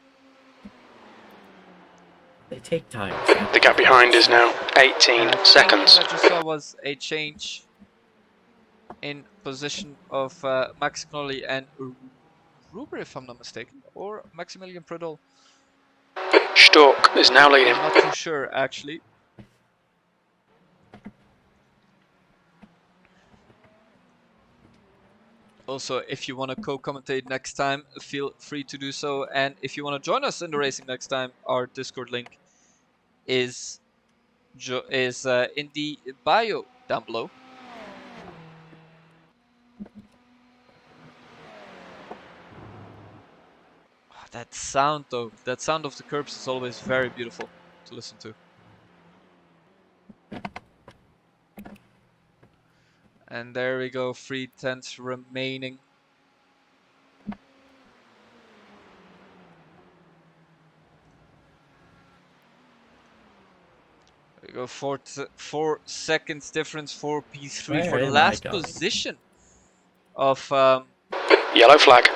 They take time. The gap behind is now 18 seconds. What I just saw was a change in position of Max Knolly and Ruber, if I'm not mistaken, or Maximilian Prudhomme. Stork is now leading. I'm not too sure, actually. Also, if you want to co-commentate next time, feel free to do so. And if you want to join us in the racing next time, our Discord link is in the bio down below. That sound, though, that sound of the curbs is always very beautiful. to listen to. And there we go, 3/10 remaining. There we go, 4 seconds difference for P3 Where for the am I last going? position of Yellow flag.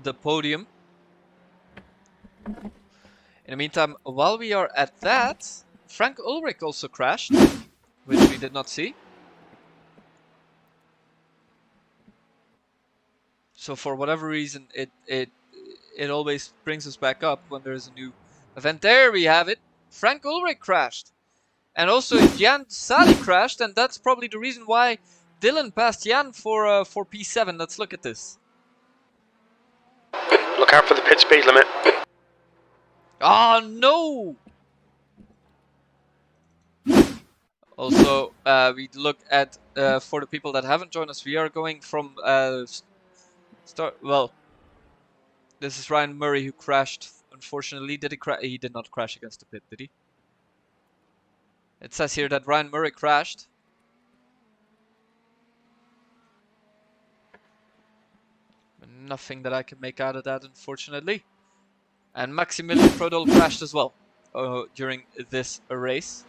the podium. In the meantime, while we are at that, Frank Ulrich also crashed, which we did not see. So for whatever reason, it always brings us back up when there is a new event. There we have it. Frank Ulrich crashed. And also Jan Sali crashed, and that's probably the reason why Dylan passed Jan for P7. Let's look at this. Look out for the pit speed limit. Oh no! Also, we look at for the people that haven't joined us, we are going from well, this is Ryan Murray who crashed. Unfortunately, did he crash? He did not crash against the pit, did he? It says here that Ryan Murray crashed. Nothing that I can make out of that, unfortunately. And Maximilian Prodol crashed as well during this race.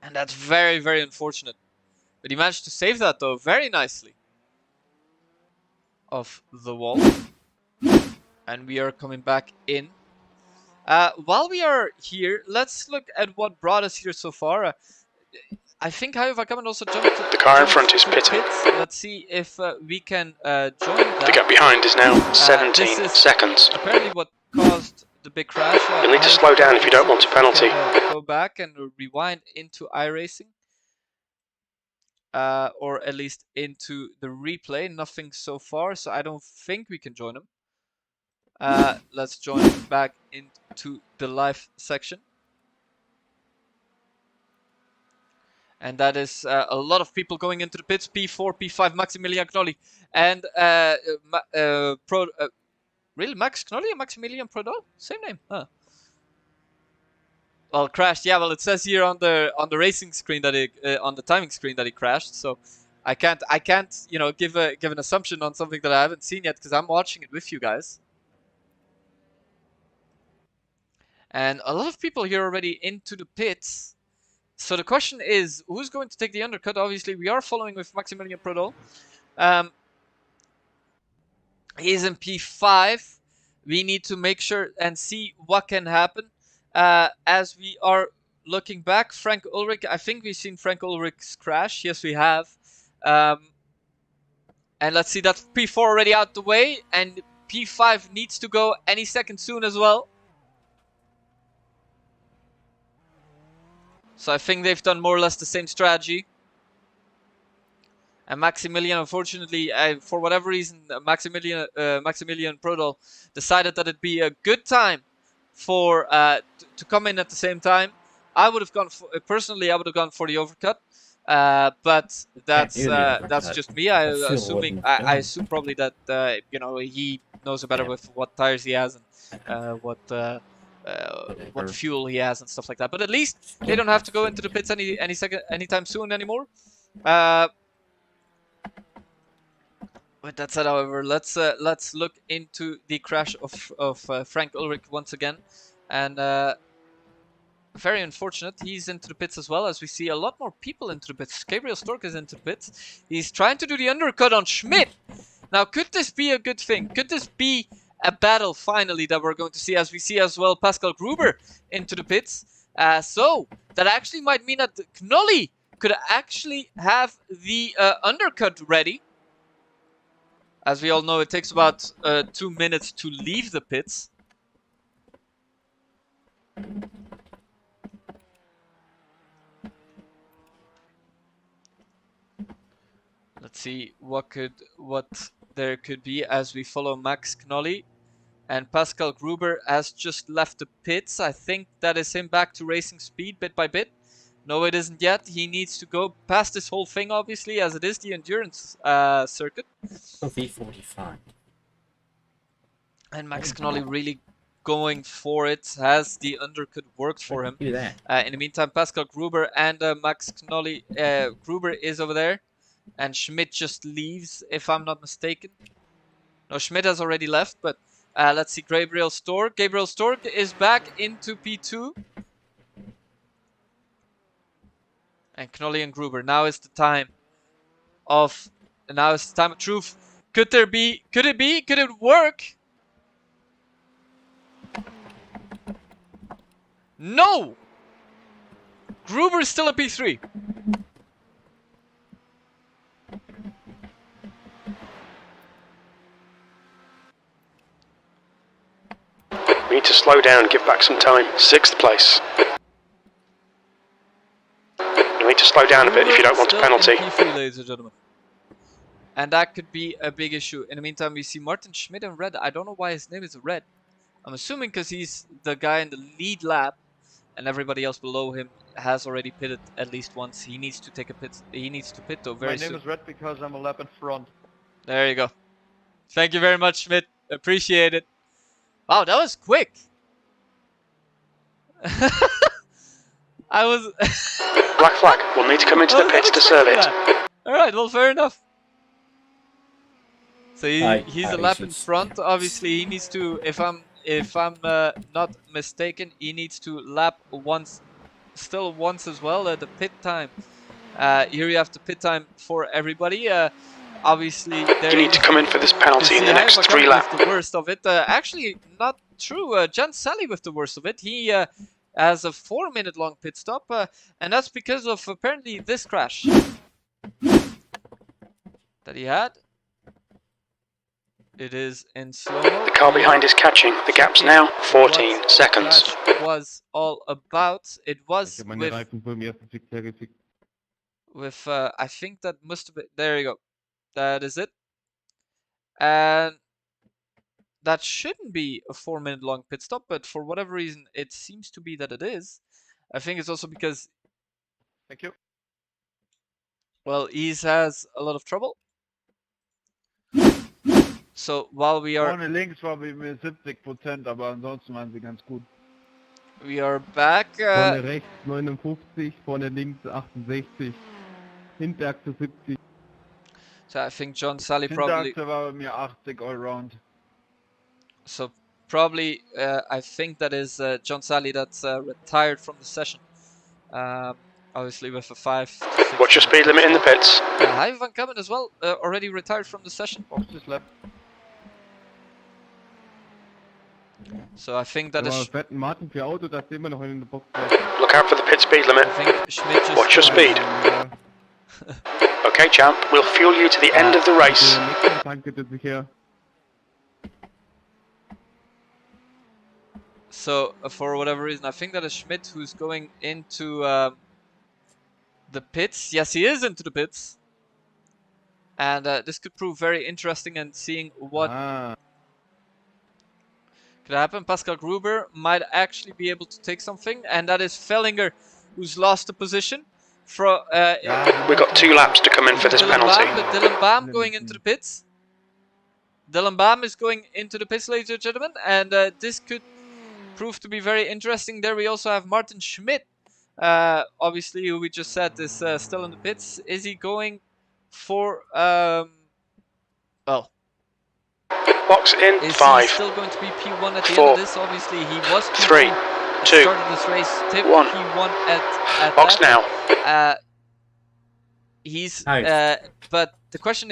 And that's very, very unfortunate. But he managed to save that though, very nicely. Off the wall. And we are coming back in. While we are here, let's look at what brought us here so far. I think Hayo Vakaman also jumped to The car in front is pitting. pits. Let's see if we can join that. The gap behind is now 17 this is seconds. Apparently what caused the big crash. You'll need to slow down if you don't want a penalty. Go back and rewind into iRacing. Or at least into the replay. Nothing so far, so I don't think we can join him. Let's join back into the live section. And that is a lot of people going into the pits. P4, P5, Maximilian Knolly. And really, Max Knolly and Maximilian Prodol? Same name, huh? Well, crashed. Yeah, well, it says here on the racing screen that on the timing screen that he crashed. So I can't you know give an assumption on something that I haven't seen yet because I'm watching it with you guys. And a lot of people here already into the pits. So the question is, who's going to take the undercut? Obviously, we are following with Maximilian Prodol. He's in P5. We need to make sure and see what can happen. As we are looking back, Frank Ulrich, I think we've seen Frank Ulrich's crash. Yes, we have. And let's see, that's P4 already out the way. And P5 needs to go any second soon as well. So I think they've done more or less the same strategy. And Maximilian, unfortunately, for whatever reason, Maximilian Prodol decided that it'd be a good time for to come in at the same time. I would have gone for, personally. I would have gone for the overcut, but that's just me. I assume probably that you know, he knows better with what tires he has and what fuel he has and stuff like that. But at least they don't have to go into the pits anytime soon anymore. With that said, however, let's look into the crash of Frank Ulrich once again, and very unfortunate. He's into the pits as well, as we see a lot more people into the pits. Gabriel Stork is into the pits. He's trying to do the undercut on Schmidt. Now, could this be a good thing? Could this be a battle finally that we're going to see, as we see as well Pascal Gruber into the pits? So that actually might mean that Knolly could actually have the undercut ready. As we all know, it takes about 2 minutes to leave the pits. Let's see what there could be as we follow Max Knolly. And Pascal Gruber has just left the pits. I think that is him back to racing speed bit by bit. No, it isn't yet. He needs to go past this whole thing, obviously, as it is the endurance circuit. Oh, V45. And Max Cannoli really going for it. Has the undercut worked for him? Do that. In the meantime, Pascal Gruber and Max Cannoli. Gruber is over there. And Schmidt just leaves, if I'm not mistaken. No, Schmidt has already left, but let's see. Gabriel Stork. Gabriel Stork is back into P2. And Cannoli and Gruber. Now is the time of truth. Could it be? Could it work? No! Gruber is still a P3. We need to slow down, give back some time. 6th place. You need to slow down a bit if you don't want a penalty. P3, ladies and gentlemen. And that could be a big issue. In the meantime, we see Martin Schmidt in red. I don't know why his name is red. I'm assuming because he's the guy in the lead lap. And everybody else below him has already pitted at least once. He needs to take a pit. He needs to pit though very soon. My name is Red because I'm a lap in front. There you go. Thank you very much, Schmidt. Appreciate it. Wow, that was quick. I was. Black flag. We'll need to come into the pits to serve it. All right. Well, fair enough. So he's a lap in iRacing. front. Obviously, he needs to. If I'm not mistaken, he needs to lap once as well. The pit time. Here you have the pit time for everybody. Obviously, You need to come in for this penalty in the next 3 laps. The worst of it. Actually, not true. John Sally with the worst of it. He has a 4-minute long pit stop, and that's because of apparently this crash that he had. It is in slow-mo. The car behind is catching. The gap's now 14 seconds. Crash was all about. It was with I think that must have been. There you go. That is it. And that shouldn't be a 4-minute long pit stop, but for whatever reason, it seems to be that it is. I think it's also because, Thank you. well, Ease has a lot of trouble. So while we are Vorne links war bei mir 70%, aber ansonsten waren sie ganz gut. we are back, Vorne rechts 59, vorne links 68, Hinterachse 70. so I think John Sally probably. Hinterachse war bei mir 80 allround. So probably, I think that is John Sally that's retired from the session. Obviously with a 5 to 6. Watch your speed limit in the pits. Hy van Kammen as well, already retired from the session. Box is lap. So I think that Aber is. fetten Martin für Auto, das sehen wir noch in der Box. Look out for the pit speed limit. I think Schmidt just. Watch your speed. Okay, champ. We'll fuel you to the end of the race. Danke, tut sich her. So for whatever reason, I think that is Schmidt who's going into the pits. Yes, he is into the pits. And this could prove very interesting and seeing what could happen. Pascal Gruber might actually be able to take something, and that is Fellinger, who's lost the position. We've got 2 laps to come in for this penalty. Dylan Baum going into the pits. Dylan Baum is going into the pits, ladies and gentlemen, and this could prove to be very interesting. There we also have Martin Schmidt, obviously, who we just said is still in the pits. Is he going for well? Box in Is 5, he still going to be P1 at the 4, end of this? Obviously, he was P2 3, at the 2, start of this race. Tip 1. P1 at box that. now. He's Nice. but the question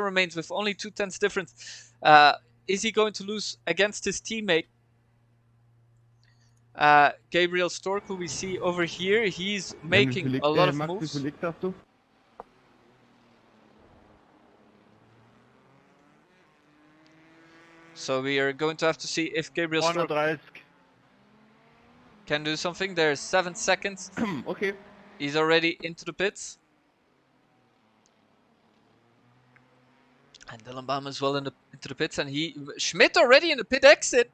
remains, with only 2/10 difference, is he going to lose against his teammate Gabriel Stork, who we see over here? He's making a lot of Max, moves. wie viel X hast du? So we are going to have to see if Gabriel Stork 130. can do something. There's 7 seconds. Okay. He's already into the pits. And Dylan Baum as well into the pits, and Schmidt already in the pit exit.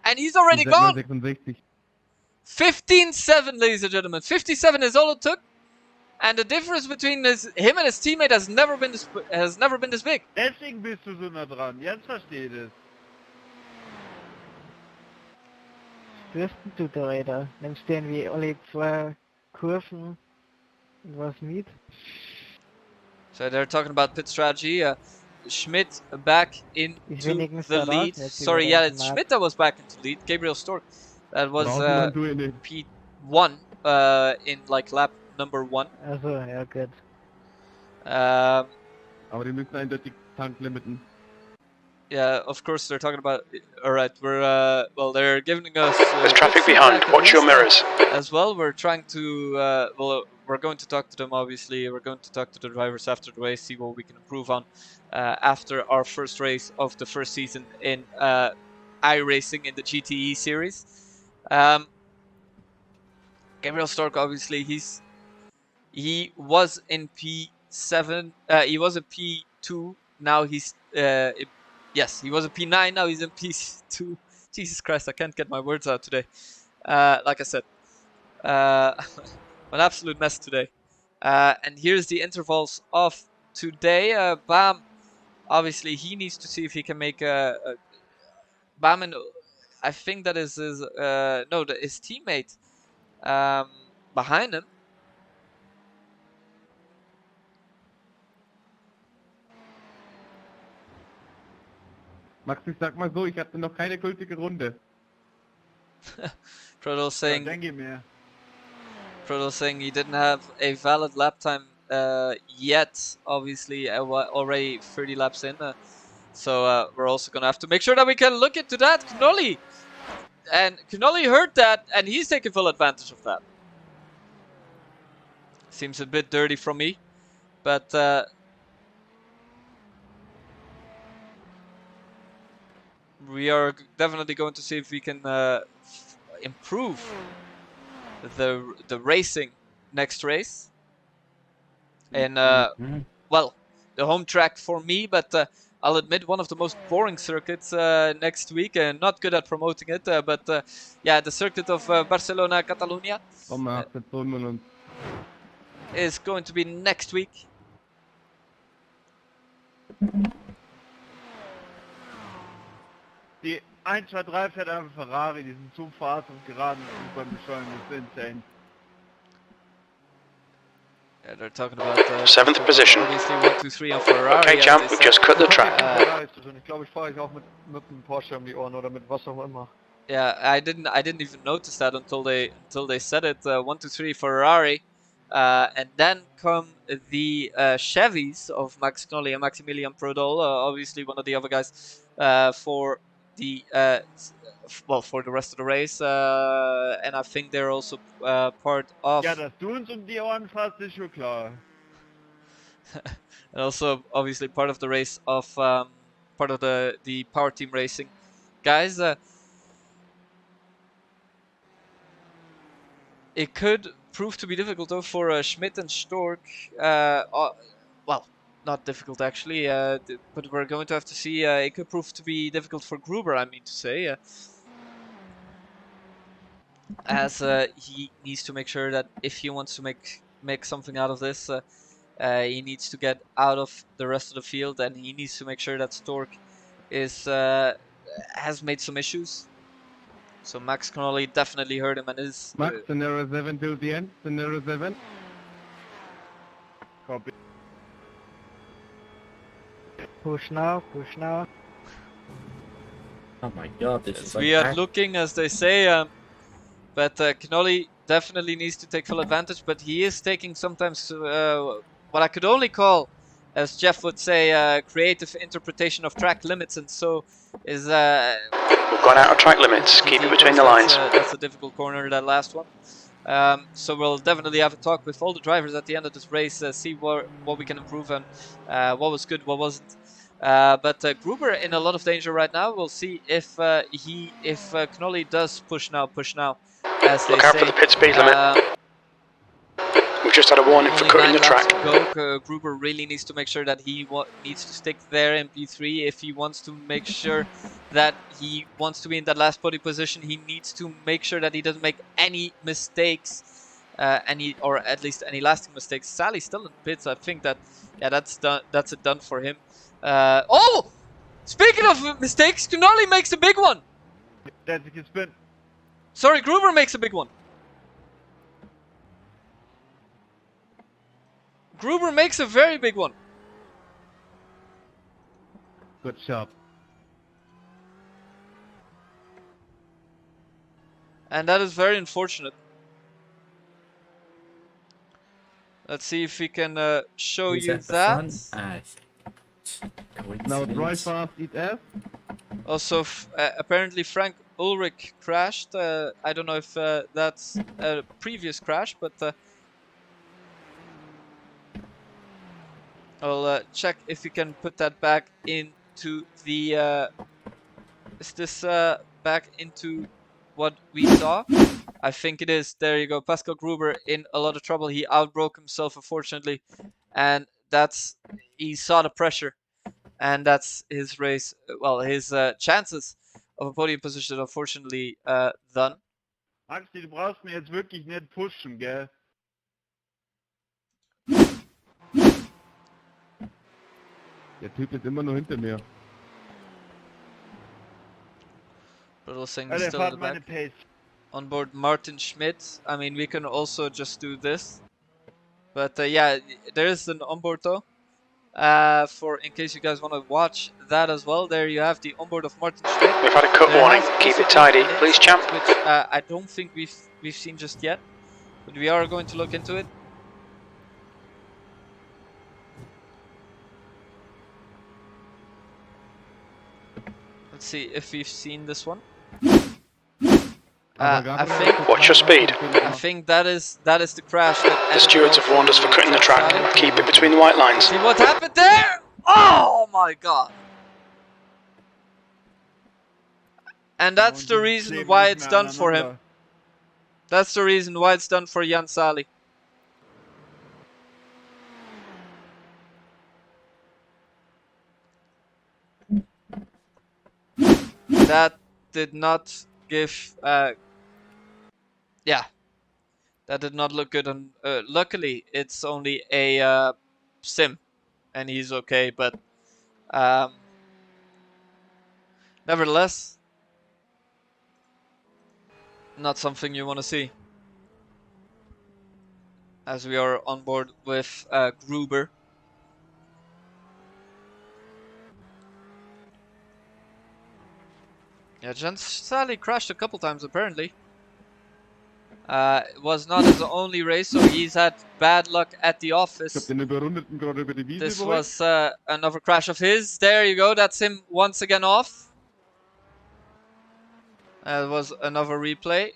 And he's already gone. 66. 15-7, ladies and gentlemen. 57 is all it took. And the difference between him and his teammate has never been this big. Deswegen bist du so nah dran. Jetzt verstehe ich das. Wirst du da, Alter? Nimmst du irgendwie alle 2 Kurven und was mit? So they're talking about pit strategy. Schmidt back into the lead. Sorry, yeah, it's Schmidt that was back into lead. Gabriel Stork, that was P1 in like lap number 1. Also, ja, gut. Aber die müssen eindeutig Tank limiten. Yeah, of course they're talking about. All right, we're well, they're giving us. There's traffic behind. Watch your mirrors. As well, we're trying to. Well, we're going to talk to them. Obviously, we're going to talk to the drivers after the race, see what we can improve on after our first race of the first season in iRacing in the GTE series. Gabriel Stork, obviously, he was in P7. He was a P2. Now he's yes, he was a P9. Now he's in P2. Jesus Christ, I can't get my words out today. Like I said, an absolute mess today. And here's the intervals of today. Bam, obviously, he needs to see if he can make Bam, and I think that is his no, his teammate behind him. Max, ich sag mal so, ich hatte noch keine gültige Runde. Proto saying, Denke saying he didn't have a valid lap time yet. Obviously, already 30 laps in. So we're also gonna have to make sure that we can look into that. Knolly, and Knolly heard that, and he's taking full advantage of that. Seems a bit dirty from me, but. We are definitely going to see if we can improve the racing next race. And well, the home track for me, but I'll admit one of the most boring circuits next week, and not good at promoting it. But yeah, the circuit of Barcelona, Catalunya is going to be next week. Die 1, 2, 3 fährt einfach Ferrari, die sind zu fast und gerade beim Beschleunigen, das ist insane. Yeah, they're talking about 7th position. Obviously 1, 2, 3 on Ferrari. Okay, jump, just cut the track. Ich glaube, ich fahre ich auch mit einem Porsche um die Ohren oder mit was auch immer. Yeah, I didn't even notice that until they said it. 1, 2, 3 Ferrari, and then come the Chevys of Max Knolly and Maximilian Prodol. Obviously, one of the other guys for the well, for the rest of the race, and I think they're also part of. Ja, dass du uns um die Ohren fährst, ist schon klar. And also, obviously, part of the race of part of the power team racing guys. It could prove to be difficult though for Schmidt and Stork. Well, not difficult actually, but we're going to have to see. It could prove to be difficult for Gruber, I mean to say, as he needs to make sure that if he wants to make something out of this, he needs to get out of the rest of the field, and he needs to make sure that Stork is has made some issues. So Max Connolly definitely hurt him and is... Max, scenario 7 till the end, scenario 7. Copy. Push now, push now. Oh my god, this is like we are looking, as they say, but Connolly definitely needs to take full advantage, but he is taking sometimes what I could only call, as Jeff would say, creative interpretation of track limits, and so is... We've gone out of track limits, keep it between the lines. That's a difficult corner, that last one. So we'll definitely have a talk with all the drivers at the end of this race, see what we can improve on, what was good, what wasn't. But Gruber in a lot of danger right now. We'll see if Knolly does push now, as they Look out say. for the pit speed limit. We've just had a warning for Only cutting 9 the laps track. to go. Gruber really needs to make sure that he needs to stick there in P3 if he wants to make sure that he wants to be in that last podium position. He needs to make sure that he doesn't make any mistakes, or at least any lasting mistakes. Sally's still in pits. I think that that's done. That's it done for him. Oh, speaking of mistakes, Cunoli makes a big one. Der hat sich gespinnt. Sorry, Gruber makes a big one. Gruber makes a very big one. Good job. And that is very unfortunate. Let's see if we can show Who's you at the that. front? Now drive Coincidence. fast, eat F. Also, apparently Frank Ulrich crashed. I don't know if that's a previous crash, but I'll check if we can put that back into the... is this back into what we saw? I think it is. There you go. Pascal Gruber in a lot of trouble. He outbroke himself, unfortunately. And he saw the pressure. And that's his race. Well, his chances of a podium position, unfortunately, done. Axel, du brauchst mir jetzt wirklich nicht pushen, gell? Der Typ ist immer noch hinter mir. Little thing Ja, is der still in fährt the meine back. Pace. On board Martin Schmidt. I mean, we can also just do this. But yeah, there is an onboard though. For in case you guys want to watch that as well. There you have the onboard of Martin Schmidt. We've had a cut There warning. has Keep also it tidy, been an please, incident champ. which I don't think we've seen just yet, but we are going to look into it. Let's see if we've seen this one. I think Watch your speed. I think that is the crash. That The stewards have warned us for cutting the track. Keep it between the white lines. See what happened there? Oh my god! And that's the reason why it's done for him. That's the reason why it's done for Jan Sali. That did not give, yeah, that did not look good. And luckily, it's only a sim, and he's okay. But nevertheless, not something you want to see. As we are on board with Gruber. Yeah, Jan Sali crashed a couple times apparently. It was not his only race, so he's had bad luck at the office. Ich hab den Überrundeten gerade über die Wiese This geholt. was another crash of his. There you go, that's him once again off. That was another replay.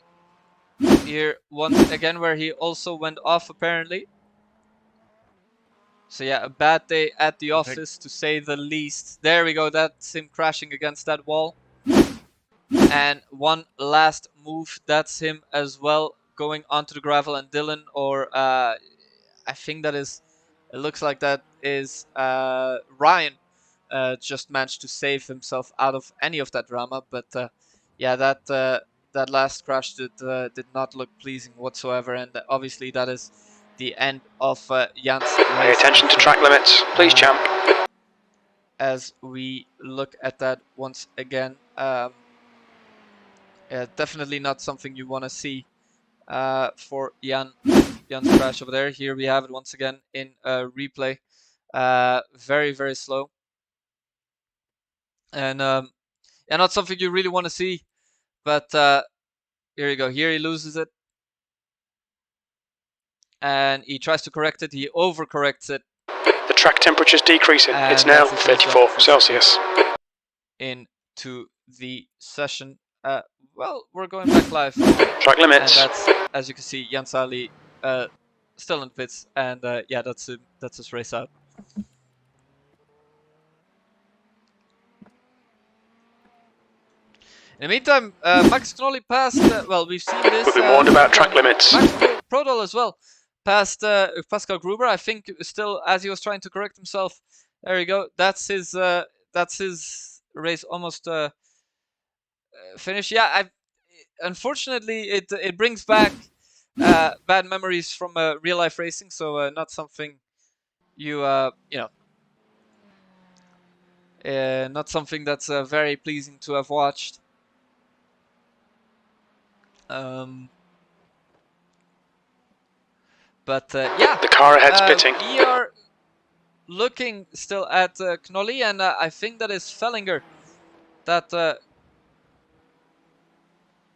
Here, once again, where he also went off apparently. So yeah, a bad day at the office to say the least. There we go, that's him crashing against that wall. And one last move, that's him as well, going onto the gravel. And Dylan, or I think that is, it looks like that is Ryan, just managed to save himself out of any of that drama. But yeah, that last crash did not look pleasing whatsoever, and obviously that is the end of Jan's race. Pay attention to track limits, please, champ. As we look at that once again, yeah, definitely not something you want to see for Jan's crash over there. Here we have it once again in a replay. Very, very slow. And yeah, not something you really want to see. But here you go. Here he loses it. And he tries to correct it. He overcorrects it. The track temperature's decreasing. And It's now that's it, 34 Celsius. Into the session. Well, we're going back live. Track And limits. that's, as you can see, Jan Sali still in pits. And yeah, that's his race out. In the meantime, Max Knolly passed. Well, we've seen this. We've been warned about track limits. Max Prodol as well past Pascal Gruber. I think still, as he was trying to correct himself. There you go. That's his race almost finished. Yeah, unfortunately it brings back bad memories from real life racing. So not something you you know. Not something that's very pleasing to have watched. But yeah, The car ahead's pitting. we are looking still at Knolly, and I think that is Fellinger. That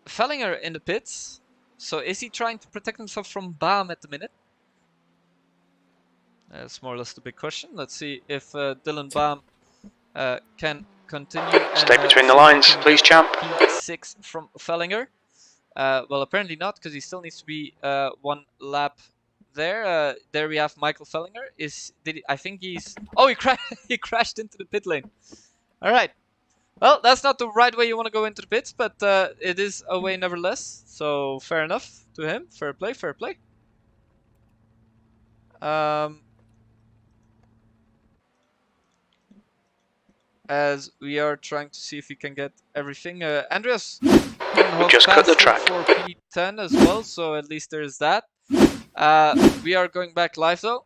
Fellinger in the pits. So is he trying to protect himself from Baum at the minute? That's more or less the big question. Let's see if Dylan Baum can continue. Stay and, between the see if he lines, can please, get champ. P6 from Fellinger. Well, apparently not, because he still needs to be one lap there. There we have Michael Fellinger. I think he's... Oh, he crashed into the pit lane. All right. Well, that's not the right way you want to go into the pits, but it is a way nevertheless. So fair enough to him. Fair play, fair play. As we are trying to see if we can get everything. Andreas Just cut the track. for P10 as well, so at least there's that. We are going back live though.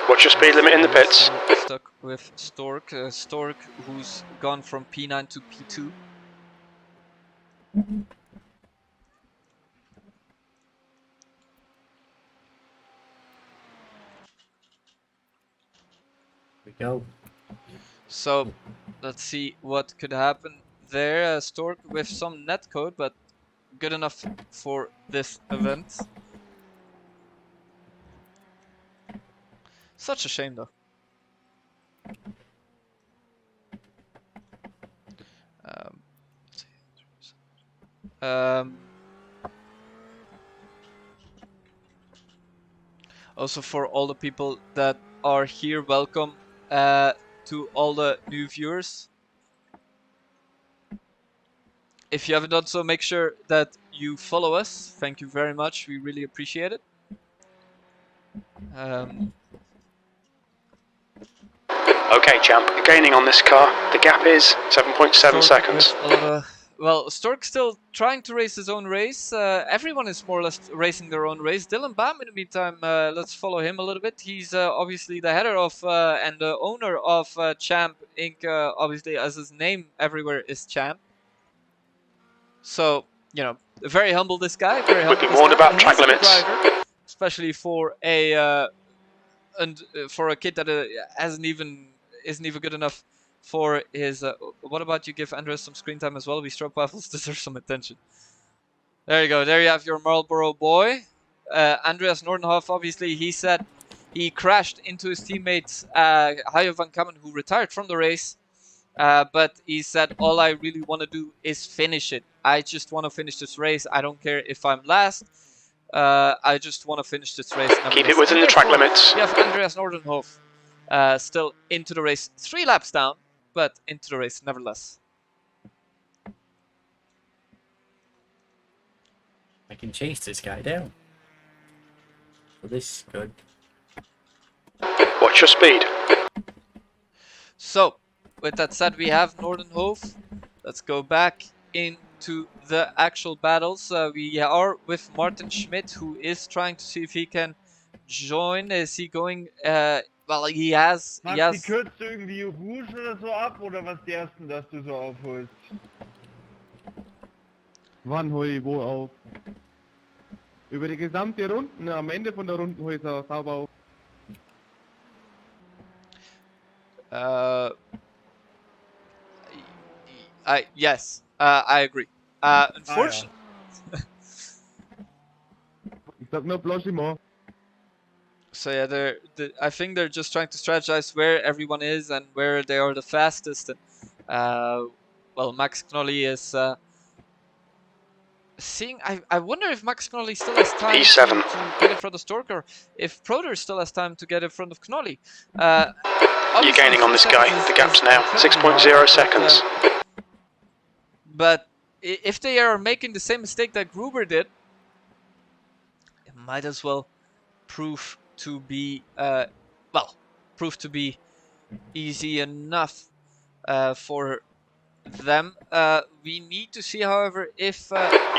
What's your speed limit in the pits? Stuck with Stork. Stork, who's gone from P9 to P2. We go. So let's see what could happen there. Stork with some netcode, but good enough for this event. Such a shame though. Also for all the people that are here, welcome to all the new viewers. If you haven't done so, make sure that you follow us. Thank you very much. We really appreciate it. Okay, champ, gaining on this car. The gap is 7.7 seconds. Well, Stork still trying to race his own race. Everyone is more or less racing their own race. Dylan Baum, in the meantime, let's follow him a little bit. He's obviously the header of and the owner of Champ Inc. Obviously, as his name everywhere is Champ. So, you know, very humble this guy. Very humble. We've been warned about track limits. Driver, especially for a kid that isn't even good enough for his... what about you give Andres some screen time as well? We stroke waffles deserve some attention. There you go. There you have your Marlboro boy. Andreas Nordenhoff, obviously, he said he crashed into his teammates, Hayo van Kammen, who retired from the race. But he said, all I really want to do is finish it. I just want to finish this race. I don't care if I'm last. I just want to finish this race. Keep it within the track limits. We have Andreas Nordenhoff still into the race. 3 laps down, but into the race nevertheless. I can chase this guy down. So this is good. Watch your speed. So, with that said, we have Nordenhoff. Let's go back into the actual battles. We are with Martin Schmidt, who is trying to see if he can join. Is he going... well, he has... Macht die kürzt du irgendwie Rouge oder so ab, oder was die ersten, dass du so aufholst? Wann hol ich wo auf? Über die gesamte Runde, am Ende von der Runde hol ich es sauber auf. Yes, I agree. Unfortunately... Ich sag nur Blanchiment. So yeah, I think they're just trying to strategize where everyone is and where they are the fastest. And well, Max Knolly is seeing. I wonder if Max Knolly still has time P7. to get in front of Stork, or if Proder still has time to get in front of Knolly. You're gaining on this guy. The gap's now 6.0 seconds. But if they are making the same mistake that Gruber did, it might as well prove to be easy enough for them. We need to see, however, if they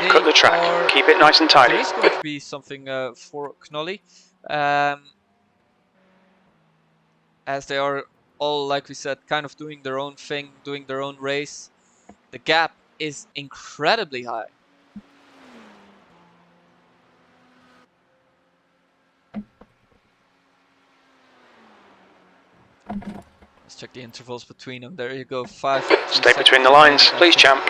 Cut the track. are, Keep it nice and tidy. there is going to be something for Knolly, as they are all, like we said, kind of doing their own thing, doing their own race. The gap is incredibly high. Let's check the intervals between them. There you go, 5. Stay between the lines, please, champ.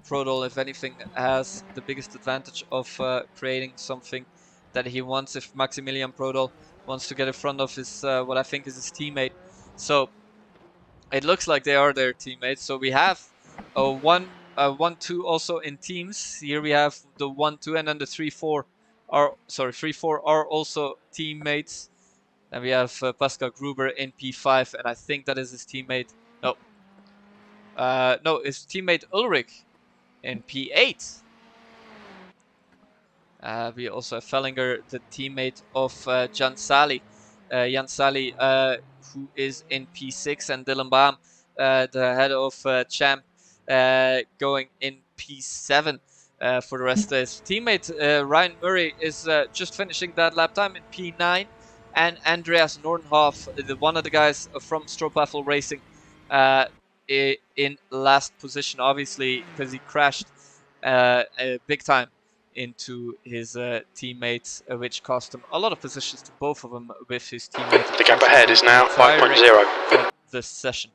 Prodol, if anything, has the biggest advantage of creating something that he wants. If Maximilian Prodol wants to get in front of his, what I think is his teammate. So it looks like they are their teammates. So we have a 1-2 also in teams. Here we have the 1-2, and then the 3-4 are 3-4 are also teammates. And we have Pascal Gruber in P5, and I think that is his teammate. No, his teammate Ulrich in P8. We also have Fellinger, the teammate of Jan Sali. Jan Sali, who is in P6, and Dylan Baum, the head of Champ, going in P7. For the rest, his teammate Ryan Murray is just finishing that lap time in P9. And Andreas Nordenhoff, one of the guys from Stroopwafel Racing, in last position, obviously, because he crashed big time into his teammates, which cost him a lot of positions to both of them with his teammates. The gap ahead is now 5.0. From this session.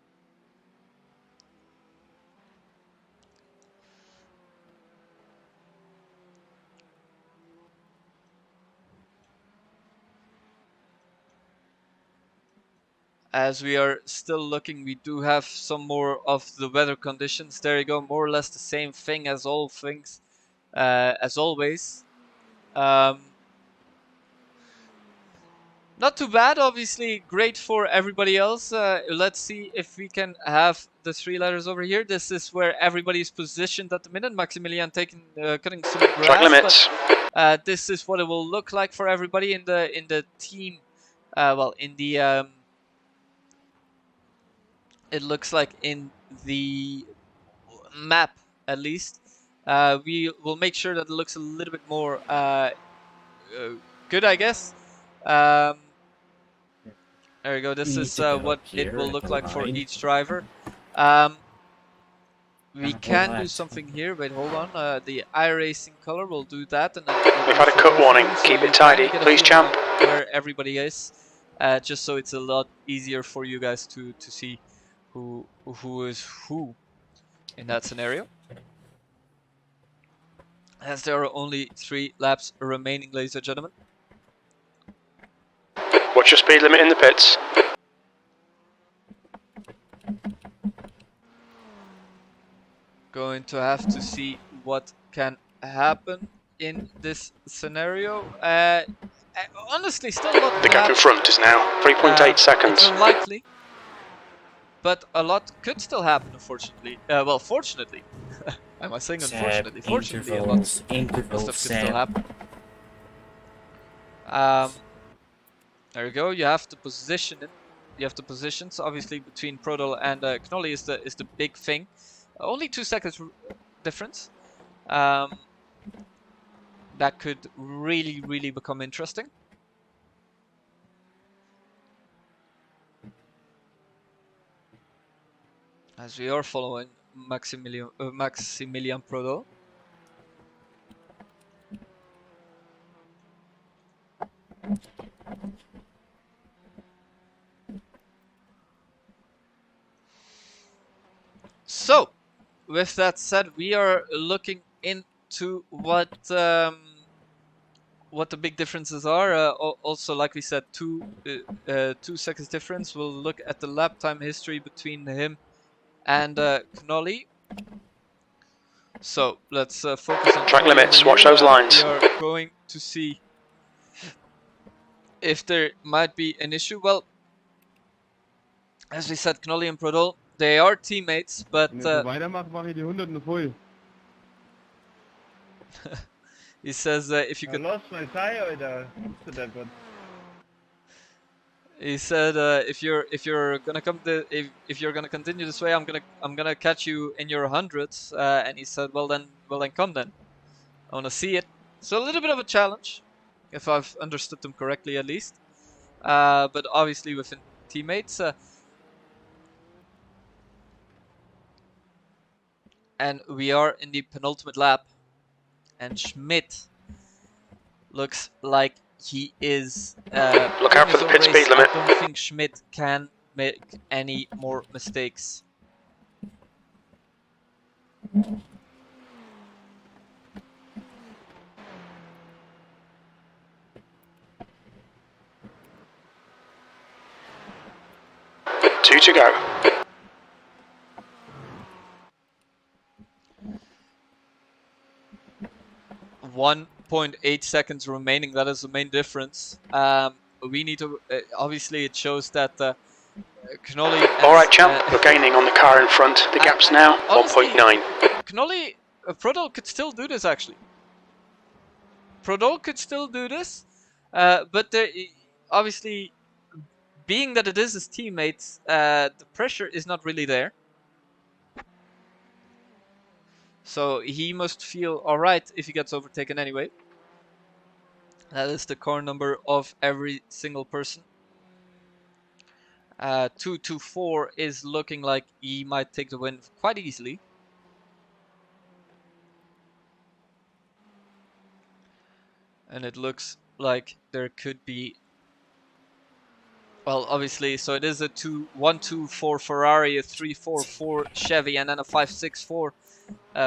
As we are still looking, we do have some more of the weather conditions. There you go, more or less the same thing as all things, as always. Not too bad, obviously great for everybody else. Let's see if we can have the 3 letters over here. This is where everybody is positioned at the minute. Maximilian cutting some grass. Track limits. But, this is what it will look like for everybody in the team. It looks like in the map, at least. We will make sure that it looks a little bit more good, I guess. There we go. This is what it will look like for each driver. We can do something here. Wait, hold on. The iRacing color will do that, and then We've had a cut warning. Keep it tidy, please, champ. Where everybody is, just so it's a lot easier for you guys to see who is who in that scenario. As there are only 3 laps remaining, ladies and gentlemen. What's your speed limit in the pits? Going to have to see what can happen in this scenario. Honestly, still not. The gap in front is now 3.8 seconds. It's unlikely, but a lot could still happen, unfortunately. Well, fortunately. Am I saying unfortunately? Fortunately, a lot of stuff could still happen. There you go. You have to position it. You have the positions, obviously, between Prodol and Knolly is the big thing. Only 2 seconds difference. That could really become interesting. As we are following Maximilian Prodol. So, with that said, we are looking into what the big differences are. Also, like we said, 2 seconds difference. We'll look at the lap time history between him and Knolly. So let's focus on track limits. Watch those lines. We are going to see if there might be an issue. Well, As we said, Knolly and Prodol, they are teammates, but Wenn ich so weitermache, mache ich die 100 noch voll. he says if you I could, lost my tire, Alter. To that one. he said if you're gonna come if you're gonna continue this way, I'm gonna catch you in your hundreds. And he said, well then come then. I wanna see it. So a little bit of a challenge, if I've understood them correctly at least. But obviously within teammates. And we are in the penultimate lap, and Schmidt looks like he is. Look out for the pit speed limit. I don't think Schmidt can make any more mistakes. Two to go. 1.8 seconds remaining. That is the main difference. We need to. Obviously, it shows that Knolly. Alright, champ, we're gaining on the car in front. The gap's now 1.9. Knolly, Prodol could still do this actually. Prodol could still do this, but obviously, being that it is his teammates, the pressure is not really there. So he must feel alright if he gets overtaken anyway. That is the car number of every single person. 224 is looking like he might take the win quite easily. And it looks like there could be, well, obviously, so it is a 1-2-4 Ferrari, a 3-4-4 Chevy, and then a 5-6-4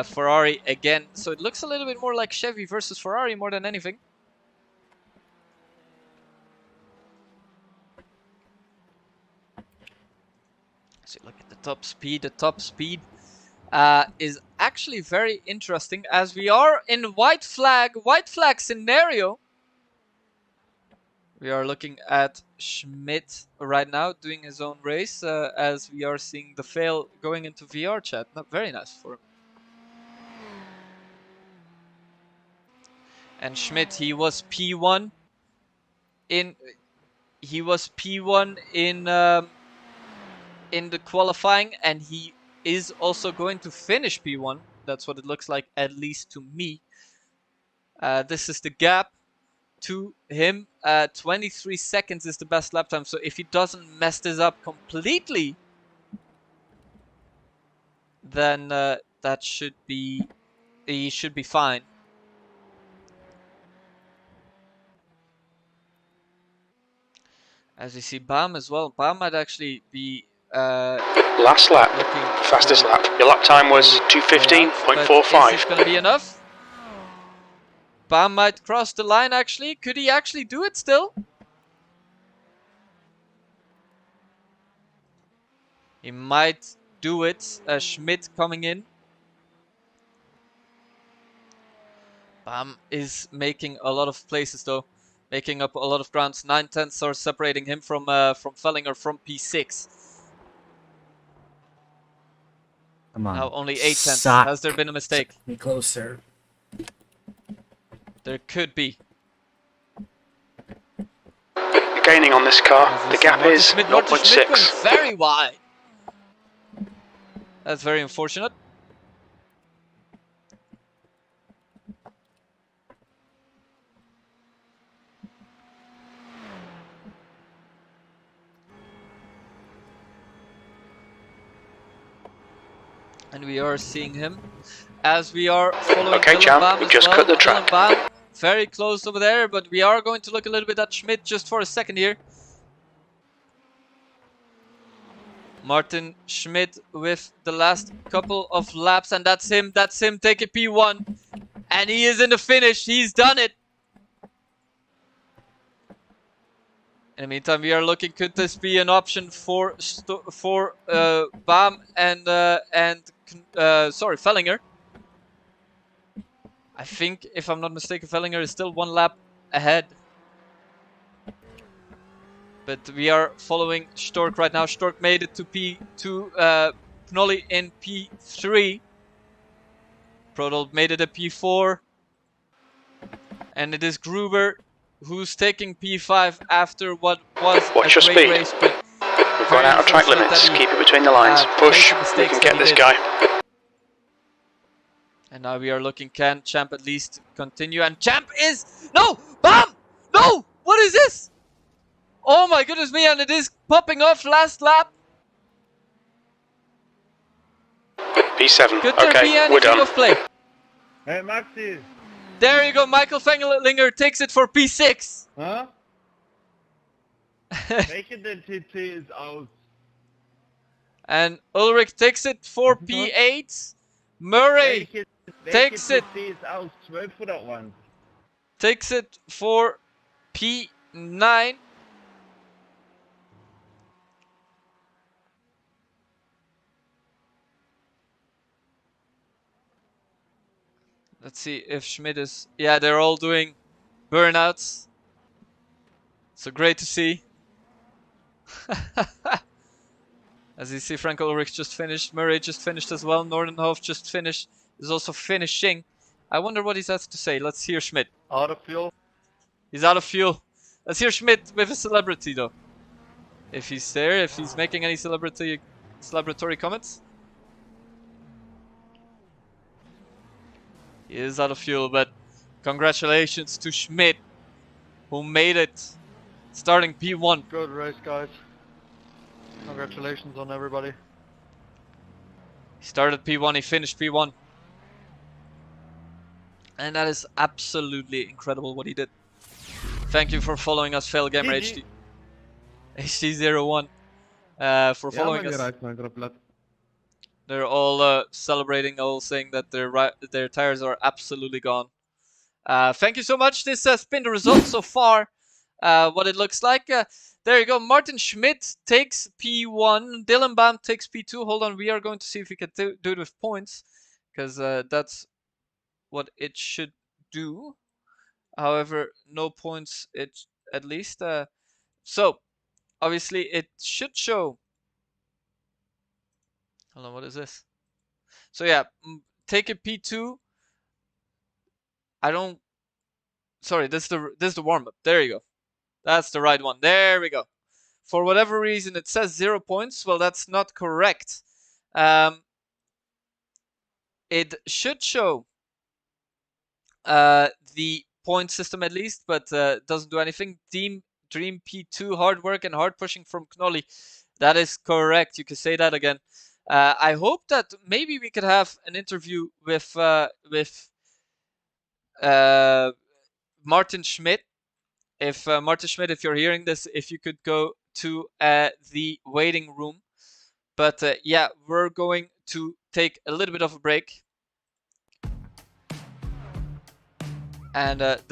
Ferrari again. So it looks a little bit more like Chevy versus Ferrari more than anything. So look at the top speed. The top speed is actually very interesting as we are in white flag scenario. We are looking at Schmidt right now doing his own race as we are seeing the fail going into VR chat. Not very nice for him. And Schmidt, he was P1 in in the qualifying, and he is also going to finish P1. That's what it looks like, at least to me. This is the gap to him. 23 seconds is the best lap time. So if he doesn't mess this up completely, then that should be, he should be fine. As you see, Bam as well. Bam might actually be last lap, fastest lap. Your lap time was 2:15.45. Is this going to be enough? Bam might cross the line actually. Could he actually do it still? He might do it. Schmidt coming in. Bam is making a lot of places though. Making up a lot of grounds. 9/10 are separating him from Fellinger from P6. Come on. Now only 8/10. Suck. Has there been a mistake? Suck me closer. There could be. You're gaining on this car. The gap is Schmidt going 0.6. very wide. That's very unfortunate. And we are seeing him as we are following. Okay, champ, we just cut the track. Bam, very close over there, but we are going to look a little bit at Schmidt just for a second here. Martin Schmidt with the last couple of laps, and that's him taking P1. And he is in the finish, he's done it. In the meantime, we are looking, could this be an option for Bam and Fellinger? I think, if I'm not mistaken, Fellinger is still one lap ahead. But we are following Stork right now. Stork made it to P2. Knolly in P3. Prodol made it a P4. And it is Gruber who's taking P5 after what was Watch a your great speed. race. But Going out of track limits. Keep it between the lines. Push. We can get this guy. And now we are looking, can Champ at least continue? And Champ is... No! Bam! No! What is this? Oh my goodness me, and it is popping off last lap. P7. Could there Okay, be we're anything done. of play? Hey Maxi! There you go, Michael Fenglinger takes it for P6. Hä? Welche denn TT ist aus? And Ulrich takes it for P8. Murray takes it. TT ist aus? 12 oder 1? Takes it for P9. Let's see if Schmidt is... Yeah, they're all doing burnouts. So great to see. As you see, Frank Ulrich just finished. Murray just finished as well. Nordenhof just finished. Is also finishing. I wonder what he has to say. Let's hear Schmidt. Out of fuel. He's out of fuel. Let's hear Schmidt with a celebrity though. If he's there, if he's making any celebratory comments. He is out of fuel, but congratulations to Schmidt, who made it, starting P1. Good race, guys. Congratulations on everybody. He started P1, he finished P1. And that is absolutely incredible what he did. Thank you for following us, Failgamer HD. HD01. For following us. They're all celebrating, all saying that their tires are absolutely gone. Thank you so much. This has been the results so far. What it looks like. There you go. Martin Schmidt takes P1. Dylan Baum takes P2. Hold on. We are going to see if we can do it with points. Because that's what it should do. However, no points at least. So, obviously, it should show. Hold on, what is this? So yeah, take a P2. Sorry, this is the warm-up. There you go. That's the right one. There we go. For whatever reason, it says 0 points. Well, that's not correct. It should show the point system at least, but doesn't do anything. Dream P2, hard work and hard pushing from Knolly. That is correct. You can say that again. I hope that maybe we could have an interview with Martin Schmidt. If Martin Schmidt, if you're hearing this, if you could go to the waiting room. But yeah, we're going to take a little bit of a break. And that's